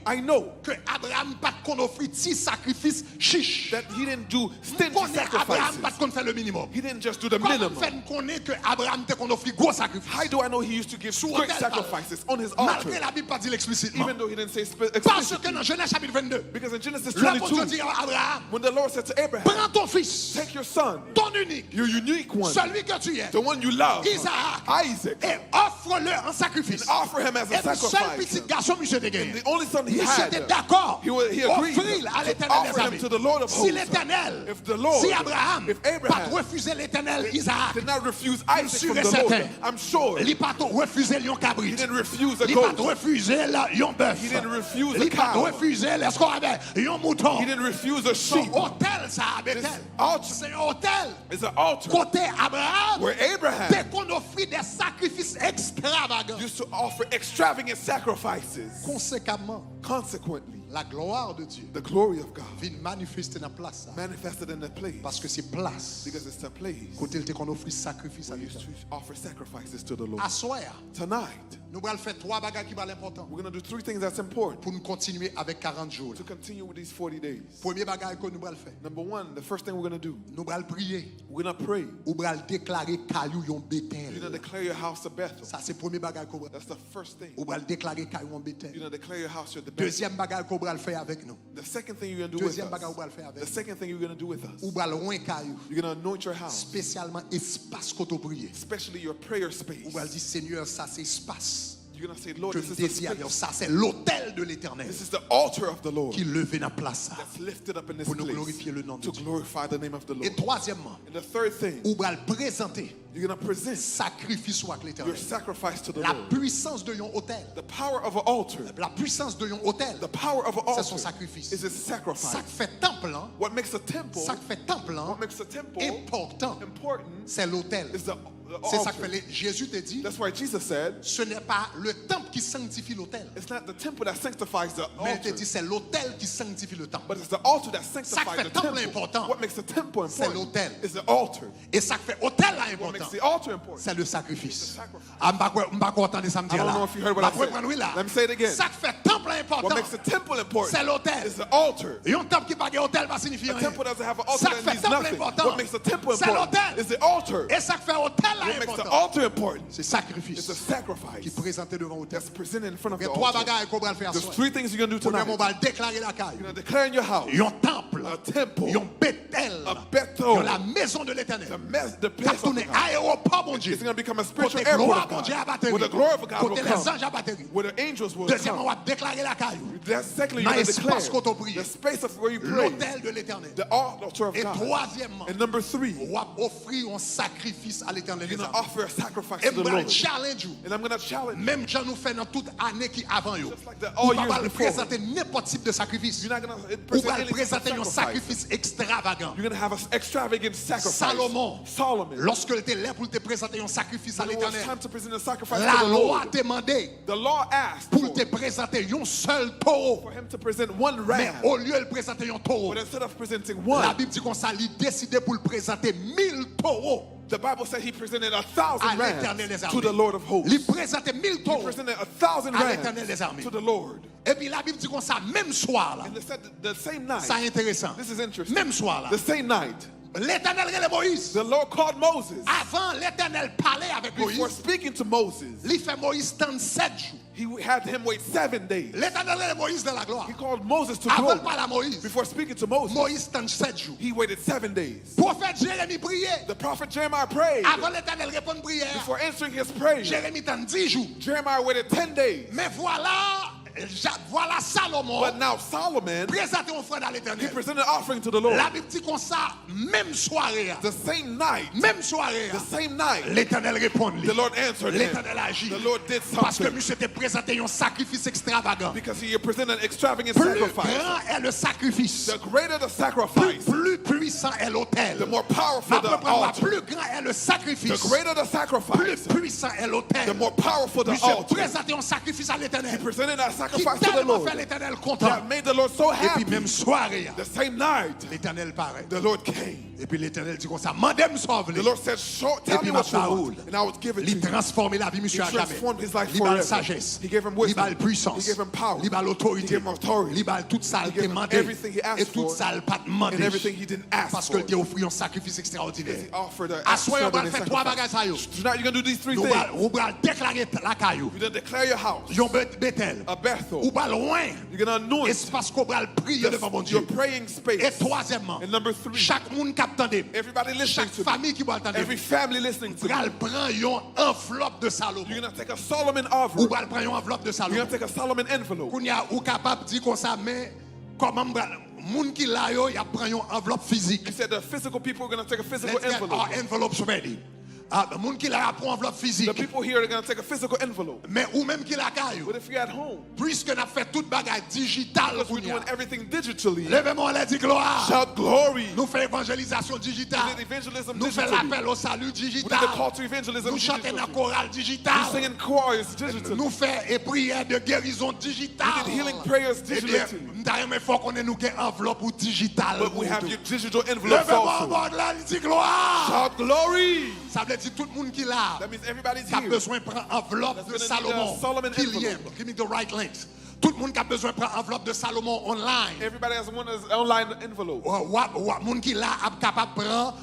I know que that Abraham pas qu'on offrit 6 sacrifices chiches. he didn't do stingy Connaît Abraham pas sacrifices. qu'on fait le minimum. He didn't just do the Comment minimum. fait connaît que Abraham t'a qu'on offrit gros sacrifices? How do I know he used to give Sous great autel, sacrifices on his altar? Malgré la Bible pas dit explicitement. Even though he didn't say Parce que explicitly. dans Genèse chapitre 22, Because in Genesis le bon Dieu 22, dit à Abraham, when the Lord said to Abraham, prends ton fils, take your son, ton unique, your unique one, celui que tu es, the one you love, Isaac, Isaac, et offre-le en sacrifice. and offer him as a Et le seul petit sacrifice. garçon, monsieur de gagné. The only son he Monsieur had, était d'accord. he agreed Offrir à to l'éternel offer des him amis. to the Lord of Si hosts. l'éternel, If the Lord, si Abraham, if pas Abraham refuser l'éternel Isaac, did not refuse je Isaac suis from the Lord, certain. I'm sure il pas refuser lion cabrit. he didn't refuse a Il pas goat. refuser lion bœuf. He didn't refuse a Il pas cow. refuser les scorabe, lion mouton. He didn't refuse a Son sheep. hôtel, ça a Bethel. altar C'est un hôtel. It's an altar Côté Abraham, where Abraham dès qu'on offrit des sacrifices extravagants. used to offer extravagant sacrifices. Conséquemment, Consequently, la gloire de Dieu the glory of God vient manifester dans la place. manifested in the place Parce que c'est place. because it's the place Côté il qu'on offrit sacrifice à we used l'éternel. to offer sacrifices to the Lord. À soir, Tonight, nous allons faire 3 bagages qui sont importants we're going to do 3 things that's important pour nous continuer avec 40 jours. to continue with these 40 days. Premier bagage que nous allons faire, Number 1, the first thing we're going to do, nous allons prier. we're going to pray. Nous allons déclarer caillou yon You're going to Bethel. declare your house a Bethel. Ça c'est premier bagage qu'on va That's the first thing. Nous allons déclarer caillou yon You're Bethel. going to declare your house you're the Bethel. Deuxième bagage qu'on va faire avec nous. The second thing you're going to do with Deuxième bagage qu'on va us. faire avec The nous. second thing you're going to do with us. Nous allons loin caillou. You're going to anoint your house, Spécialement espace qu'on prier. especially your prayer space. Nous allons dire Seigneur, ça c'est espace. You're going to say, Lord, Que this nous is the désirons. space. Ça c'est l'autel de l'éternel This is the altar of the Lord qui levé dans la place. that's lifted up in this Pour nous place glorifier le nom de to Dieu. glorify the name of the Et Lord. troisièmement, And the third thing, nous allons présenter you're going to present sacrifice avec your l'éternel. sacrifice to the La Lord. puissance de yon hôtel. The power of an altar, La puissance de yon hôtel. the power of an C'est son altar sacrifice. is its sacrifice. Ça fait temple, hein? What makes a temple, Ça fait temple, hein? what makes a temple Important, important c'est l'autel. is the C'est ça altar. que Jésus te dit. That's why Jesus said, Ce n'est pas le temple qui sanctifie l'autel, it's not the temple that sanctifies the mais il te altar, dit c'est l'autel qui sanctifie le temple. but it's the altar that Ça sanctifies fait the temple temple. important. What makes the temple C'est important l'autel. is the altar. Et ça fait hôtel là What important. makes the altar important? C'est le sacrifice. It's the sacrifice. Ah, m'pas content de ça me I dire don't là. know if you heard what I M'pas said. comprendre, oui, là. Let me say it again. Ça fait temple important. What makes the temple important C'est l'autel. is the altar. Et un temple qui pas de hôtel va signifier A rien. temple doesn't have an altar Ça that fait means temple nothing. important. What makes the temple C'est important l'autel. is the altar. Et ça fait hôtel là What makes the important. altar important C'est is sacrifice the sacrifice qui présenté devant l'autel. that's presented in front of Il y the a 3 altar. bagages qu'on va le faire. There's 3 things you're going to do Premièrement, on tonight. va le déclarer la caille. You're going to declare in your house Un temple. a temple, Un Bethel. a Bethel, La maison de l'éternel. the place T'as of tourné God. aéroport, mon Dieu. It's going to become a spiritual Côté airport gloire, of mon Dieu, à God, batterie. where the glory of God will Côté les come, anges à batterie. where the angels will Deuxièmement, on come. va déclarer la caille. That's secondly, Dans you're going to l'espace declare qu'on t'a prié. the space of where you pray, L'autel de l'éternel. the altar of Et God. troisièmement, And number 3, on va offrir un sacrifice à l'éternel. you're des going to armées. offer a sacrifice Et to the on va Lord. challenge you. And I'm going to challenge you. Même Jean nous fait dans toute année qui avant yo. Just like the On all va years pas le before. présenter n'importe type de sacrifice. You're not going to On present va any le type of présenter un sacrifice. sacrifice extravagant. You're going to have an extravagant sacrifice. Solomon. Lorsque il était là pour te présenter un sacrifice à When it was l'éternel, time to present a sacrifice la to the loi Lord, te demandé the law asked pour for te présenter un seul taureau. For him to present one ram. Mais au lieu de présenter un taureau, But instead of presenting one, la Bible dit qu'on s'est décidé pour le présenter 1000 taureaux. the Bible said he presented 1,000 à l'Éternel des rams armées. to the Lord of hosts. Il présentait 1000 taureaux He presented 1,000 à l'Éternel des rams armées. to the Lord. Et puis la Bible dit qu'on ça même soir là. And they said the same night. Ça intéressant. This is interesting. Même soir là. The same night. L'Éternel relève Moïse. The Lord called Moses. Avant l'Éternel parlait avec Before Moïse. speaking to Moses, Il fait Moïse 37 jours. he had him wait 7 days. L'Éternel relève Moïse dans la gloire. He called Moses to Avant glory. de parler à Moïse. Before speaking to Moses, Moïse 37 jours. he waited 7 days. Prophète Jérémie priait. The prophet Jeremiah prayed. Avant l'Éternel répondre prière. Before answering his prayer, Jérémie tend 10 jours. Jeremiah waited 10 days. Mais voilà Salomon. But now Solomon, Présenté offrande à he l'Éternel. presented an offering to the Lord. La Bible dit comme ça, même soirée. The same night, Même soirée. the same night, L'Éternel répond. the Lord answered him. L'Éternel agit. The Lord did Parce que something. monsieur te présenté un sacrifice extravagant. Because he presented an extravagant Plus sacrifice. grand est le sacrifice, The greater the sacrifice, plus puissant est l'autel. the more powerful the altar. Plus grand est le The sacrifice, greater the plus sacrifice, puissant est l'autel. the more powerful the Monsieur altar. présenté un sacrifice à l'Éternel. Presented that Qui sacrifice to the tellement Lord fait l'Éternel content. that made the Lord so Et puis happy. même soirée, The same night, l'Éternel paraît. the Lord came. Et puis l'Éternel dit comme ça, mandez-moi sauver. The Lord said, tell me what you want, and I will give it to Il you. transforme la vie He monsieur à jamais. transformed his life Il a la forever. sagesse. He gave him Il a la wisdom. puissance. He gave him power. Il a He l'autorité. gave him authority. Il a toute ça He qui gave him demandé. everything he asked Et toute for. ça pas demandé. And everything he didn't ask Parce que for. il t'a offert un sacrifice extraordinaire. He offered an À soi, on va extravagant faire trois sacrifice. bagages à yo. Tonight you're going to do these three Nous things. allons déclarer la caillou. You're going to declare your house Yon Bethel. a Bethel. Ou pas loin. You're going to anoint Espace qu'on va prier devant mon your Dieu. praying Et space. troisièmement, And number 3, chaque monde qui attendait, everybody listening chaque to me, famille qui va attendre, every family listening to me, va prendre une enveloppe de Salomon. you're going to take a Solomon Ou offering. va prendre une enveloppe de You're Salomon. going to take a Solomon envelope. Qu'on y a ou capable de dire comme ça, mais comment moun qui là yo, y a prendre une enveloppe physique. He said the physical people are going to take a physical Let's get our envelope. envelopes ready. Moun qui là prend enveloppe The physique. people here are going to take a physical envelope. Mais ou même qui là caillou. But if you're at home, Puisque n'a fait toute bagaille digitale because pour we're nous. doing everything digitally, Levez-moi les dit gloire. shout glory. Nous faisons évangélisation We digitale. did evangelism Nous faisons digitally. l'appel au salut We did digital. the call to evangelism Nous chantons dans digitally. chorale We digital. sing in choirs digitally. Nous faisons et prières de guérison digitale. We did healing prayers Eh bien, digitally. d'ailleurs, il faut qu'on ait nous une enveloppe ou digitale. But we have your digital envelopes Levez-moi en also. mode là, il dit gloire. Shout glory. Ça veut dire tout le monde qui là. That means everybody's Qui a here. besoin de prendre enveloppe That's de gonna need Salomon. a Solomon Qui envelope. lien? Give me the right links. Tout le monde qui a besoin de prendre enveloppe de Salomon online. Everybody has one of those online envelope. Moun qui là a capable de prendre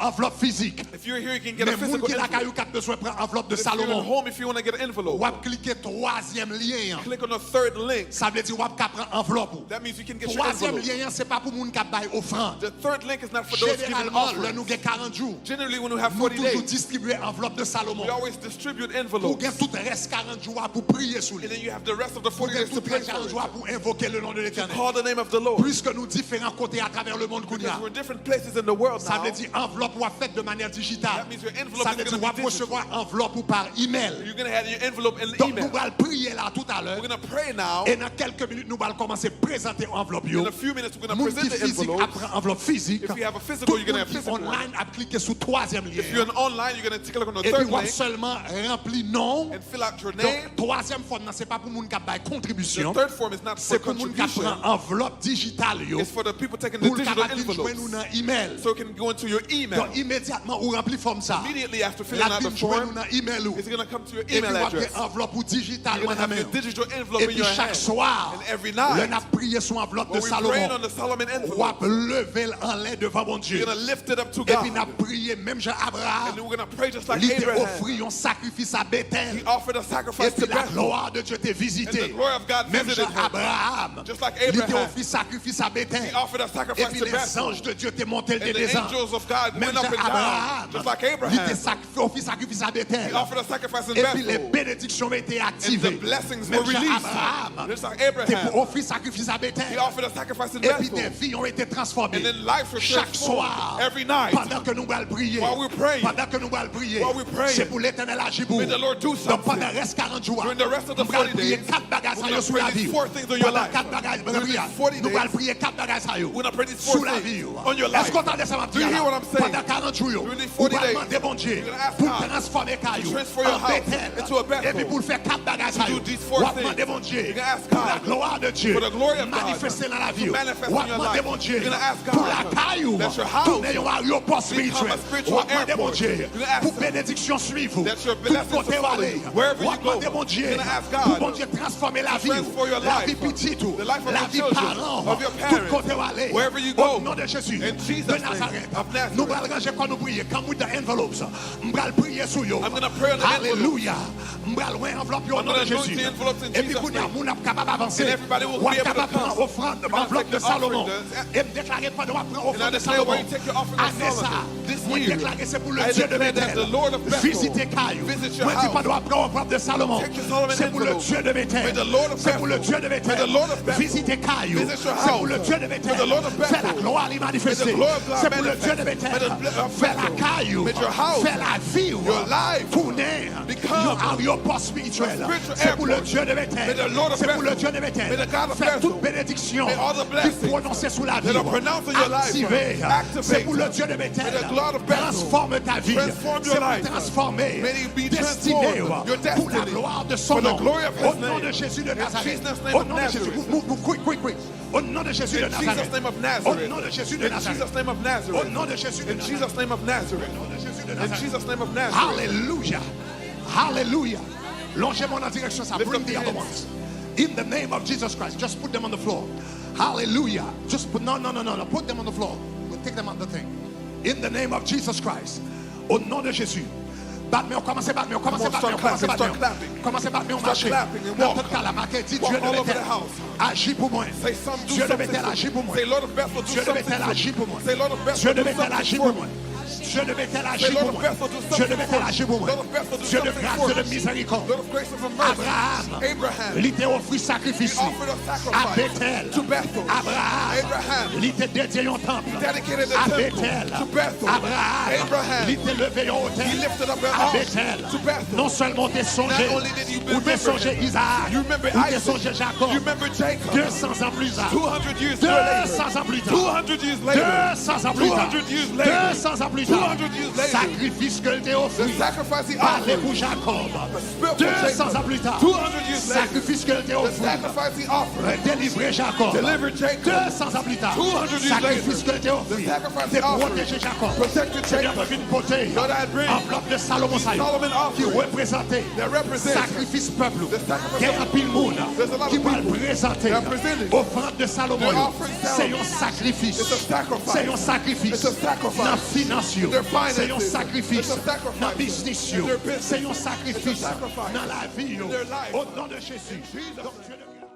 enveloppe physique. If you're here, you can get a Mais moun physical qui là envelope. qui a besoin de prendre enveloppe de If you're at Salomon. home, if you want to get an envelope, Ou cliquer troisième lien. click on the third link. Ça veut dire ou prendre enveloppe. That means you can get your Troisième envelope. lien, c'est pas pour moun qui bail offrande. The third link is not for those giving Généralement, là offerings. nous avons 40 jours. Generally, when we have Nous 40 toujours days, distribuer enveloppe de Salomon. we always distribute Pour envelopes. gagner tout le reste 40 jours pour prier sur And lui. then you have the rest of the Pour 40 gagner days to tout pray le for 40 it. jours pour invoquer le nom de l'Éternel. Call the name of the Lord. Puisque nous différents côtés à travers le monde qu'on y a. Because we're in different places in the world Ça now. veut dire enveloppe ou faite de manière digitale. That means your envelope Ça is veut dire going to ou be recevoir enveloppe ou par email. You're going to have your envelope in the Donc nous email. allons prier là tout à l'heure. We're going to pray now. Et dans quelques minutes, nous allons commencer à présenter enveloppe. In a few minutes, we're going to Moun qui present the physique envelope. après enveloppe physique. If you have a physical, Tout you're going le to have monde qui physical. online a cliqué sur troisième lien. If you're online, you're going to take a look on the Et puis third on link seulement rempli nom. and fill out your Donc name. troisième forme, ce n'est pas pour moun qui bail The contribution. third form is not for C'est pour moun qui contribution. prend enveloppe digitale yo. It's for the people taking the Pour le digital capable de joindre nous envelopes. dans email. So it can go into your email. Donc immédiatement ou rempli forme ça. Immediately after filling La out the Bible joindre nous form, dans email ou. it's going to come to your Et puis email vous address. avez enveloppe ou digitale You're going to have main. your digital envelope Et in puis your chaque hand. soir, And every le night, n'a prié sur enveloppe de when we're praying on Salomon. the Solomon Ou envelope, lever en l'air devant mon Dieu. you're going to lift it up to Et puis n'a God. prié même Jean And Abraham. then we're going to pray just like Il t'a Abraham. offert un sacrifice à Bethel. He offered a Et sacrifice puis to la Bethel. gloire de Dieu t'a And the visité. glory of God Même visited Jean him. Abraham. Just like Il t'a Abraham. offert sacrifice à Bethel. He offered a Et sacrifice puis to les Bethel. anges de Dieu t'ont monté And le the descend. angels of God Même went up Jean and down. Abraham. Just like Il Abraham. t'a offert sacrifice à Bethel. He offered a sacrifice in Et puis les Bethel. bénédictions ont été And activées. the blessings Même were Jean released. Abraham. Just like T'es Abraham. pour offrir sacrifice à He Bethel. offered a sacrifice in Et puis des Bethel. vies ont été transformées. And then lives were Chaque transformed soir, every night. pendant que nous allons prier, While we're praying. pendant que nous allons prier, While we're praying. c'est pour l'Éternel agir pour. May the Lord do Donc something. pendant le reste 40 jours, During the rest of the nous allons 40 prier days, 4 bagages we're gonna sur la pray these vie. 4 things on your Pendant life. 4 bagages, During these 40 nous allons days, prier 4 bagages we're gonna pray these sur 4 la things vie. on your Est-ce life. qu'on entend ça? Do you hear what I'm saying? Pendant 40 jours, During these vous 40 allez days, demander bon Dieu you're gonna ask pour God transformer Caillou to transfer your en house Bethel. into a Bethel. Et puis pour le faire 4 bagages, To do these 4 vous allez things. demander bon Dieu, You're gonna ask pour la God gloire de Dieu, for the glory of God manifester dans la vie. to manifest Ou in your demander life. mon Dieu, You're gonna ask pour la God caillou, that your house tourner un aéroport spirituel. become a spiritual Ou demander mon airport. Dieu, You're gonna ask pour God bénédiction suive vous. that your Tout blessings côté will où follow aller. you. Wherever Ou you go, demander mon Dieu, you're gonna ask God pour mon Dieu transformer la vie, transform your la life, vie petite, the life of la your vie children, parents, of your tout parents, côté où aller. wherever you Au go, nom de Jésus, in Jesus' de name, Nazareth, of Nazareth. nous allons ranger quand nous prions, quand nous dans envelopes, nous allons prier sur eux. I'm gonna pray on the Alléluia. Nous allons envelopper au I'm nom gonna de anoint Jésus. the envelopes in Et puis, Jesus' nous name. sommes capables d'avancer. And everybody will Ou be able to capable de prendre come. offrande, You're gonna enveloppe take de the offering, Salomon. Et me déclarer pas de prendre And I offrande de declare where Salomon. you take your offering of Année ça, Solomon. This moi year, déclarer c'est pour le I Dieu de declare that Bethel. the Lord of Bethel Visitez Caillou. visit your Moi dis house. pas de prendre offrande de Salomon. Take your Solomon C'est pour le envelope. Dieu de May Bethel. the Lord of C'est pour le Bethel. Dieu de May Bethel. the Lord of Bethel Visitez Caillou. visit your C'est pour le house. Dieu de May Bethel. the Lord of Fais la Bethel. gloire lui manifester. May the glory of God C'est pour le Dieu de manifest. Bethel. May the blood of Fais la Bethel. Caillou. May your house, Fais la vie. your life, Tourner. become Un aéroport spirituel. a spiritual C'est pour le airport. Dieu de May Bethel. the Lord of C'est pour le Bethel. Dieu de Bethel. May the God of Fais Bethel. toute bénédiction May all the qui blessings prononcer sous la vie. that are pronounced in your life Activez. activate. C'est pour le Dieu de Bethel. May the God of Bethel Transforme ta vie. transform your C'est pour life. transformer. May it be Destiné transformed. Your pour la destiny. gloire de son For the nom. glory of Au his nom name. de Jésus de In Nazareth. Jesus' name Au of nom de Jésus. Nazareth. Move, quick. Au nom de Jésus de In Nazareth. Jesus' name of Au Nazareth. nom de Jésus de In Nazareth. Jesus' name of Au Nazareth. nom de Jésus de In Nazareth. Jesus' name of Nazareth. Au nom de Jésus de In Nazareth. Jesus' name of Nazareth. Hallelujah. Hallelujah. Longez-moi en direction ça. Lift Bring up the your other hands. ones. In the name of Jesus Christ. Just put them on the floor. Hallelujah. Just put, no. Put them on the floor. We'll take them on the thing. In the name of Jesus Christ. Au nom de Jésus. Battement, commencez battement, commencez battement, commencez battement. Commencez battement, marchez. Dans tout cas, la marque dit Dieu de Bethel. Agis pour moi. Dieu de Bethel, agis pour moi. Say, Lord of Bethel, do Dieu de something Bethel, for agis me. pour moi. Say, Lord of Bethel, Dieu de do Bethel, something agis for pour moi. me. Dieu de Bethel, Say, agis Lord pour of moi. Bethel, do Dieu de something Bethel, for me. agis pour moi. Lord of Bethel, do Dieu de something grâce, for Dieu de me. miséricorde. Lord of grace and of mercy. Abraham, Abraham, il t'a offert sacrifice he offered a à sacrifice Bethel. to Bethel. Abraham, Abraham, il t'a dédié un temple dedicated the à temple Bethel. to Bethel. Abraham, Abraham, il t'a levé un he hôtel lifted up an à altar Bethel. to Bethel. Non seulement t'es songé, Not only did you ou t'es remember songé him, Isaac, you remember ou t'es Isaac, songé Jacob. you remember Jacob. 200 ans plus tard. 200 years later. 200 ans plus tard. 200 years later. 200 ans plus tard. 200 years later. 200 ans plus tard. 200 years later. Sacrifice que t'es offert. The sacrifice he Parlez offered. pour Jacob. Spirit for 200 ans Jacob. plus tard. 200 years later. Sacrifice que t'es The offert. sacrifice he offered. Délivrer Jacob. Delivered Jacob. 200 ans plus tard. 200 years Sacrifice que later. t'es offert. The sacrifice C'est he offered. protéger Jacob. Protected C'est bien Jacob. une beauté. Lord, I bring Enveloppe de Salomon Sayo. Solomon Qui offering. représentait That represents sacrifice peuple. the sacrifice Il y a un pile monde There's a lot of qui va people présenter that are presenting offrande de Salomon. their offering C'est Salomon. un sacrifice. It's a sacrifice. C'est un sacrifice. It's a sacrifice. Dans financier. Their C'est un finances. sacrifice. It's a sacrifice. Dans business. In their business. C'est un sacrifice. It's a sacrifice. Dans la vie. In their life. Au nom de Jésus. Jesus. Donc, Dieu de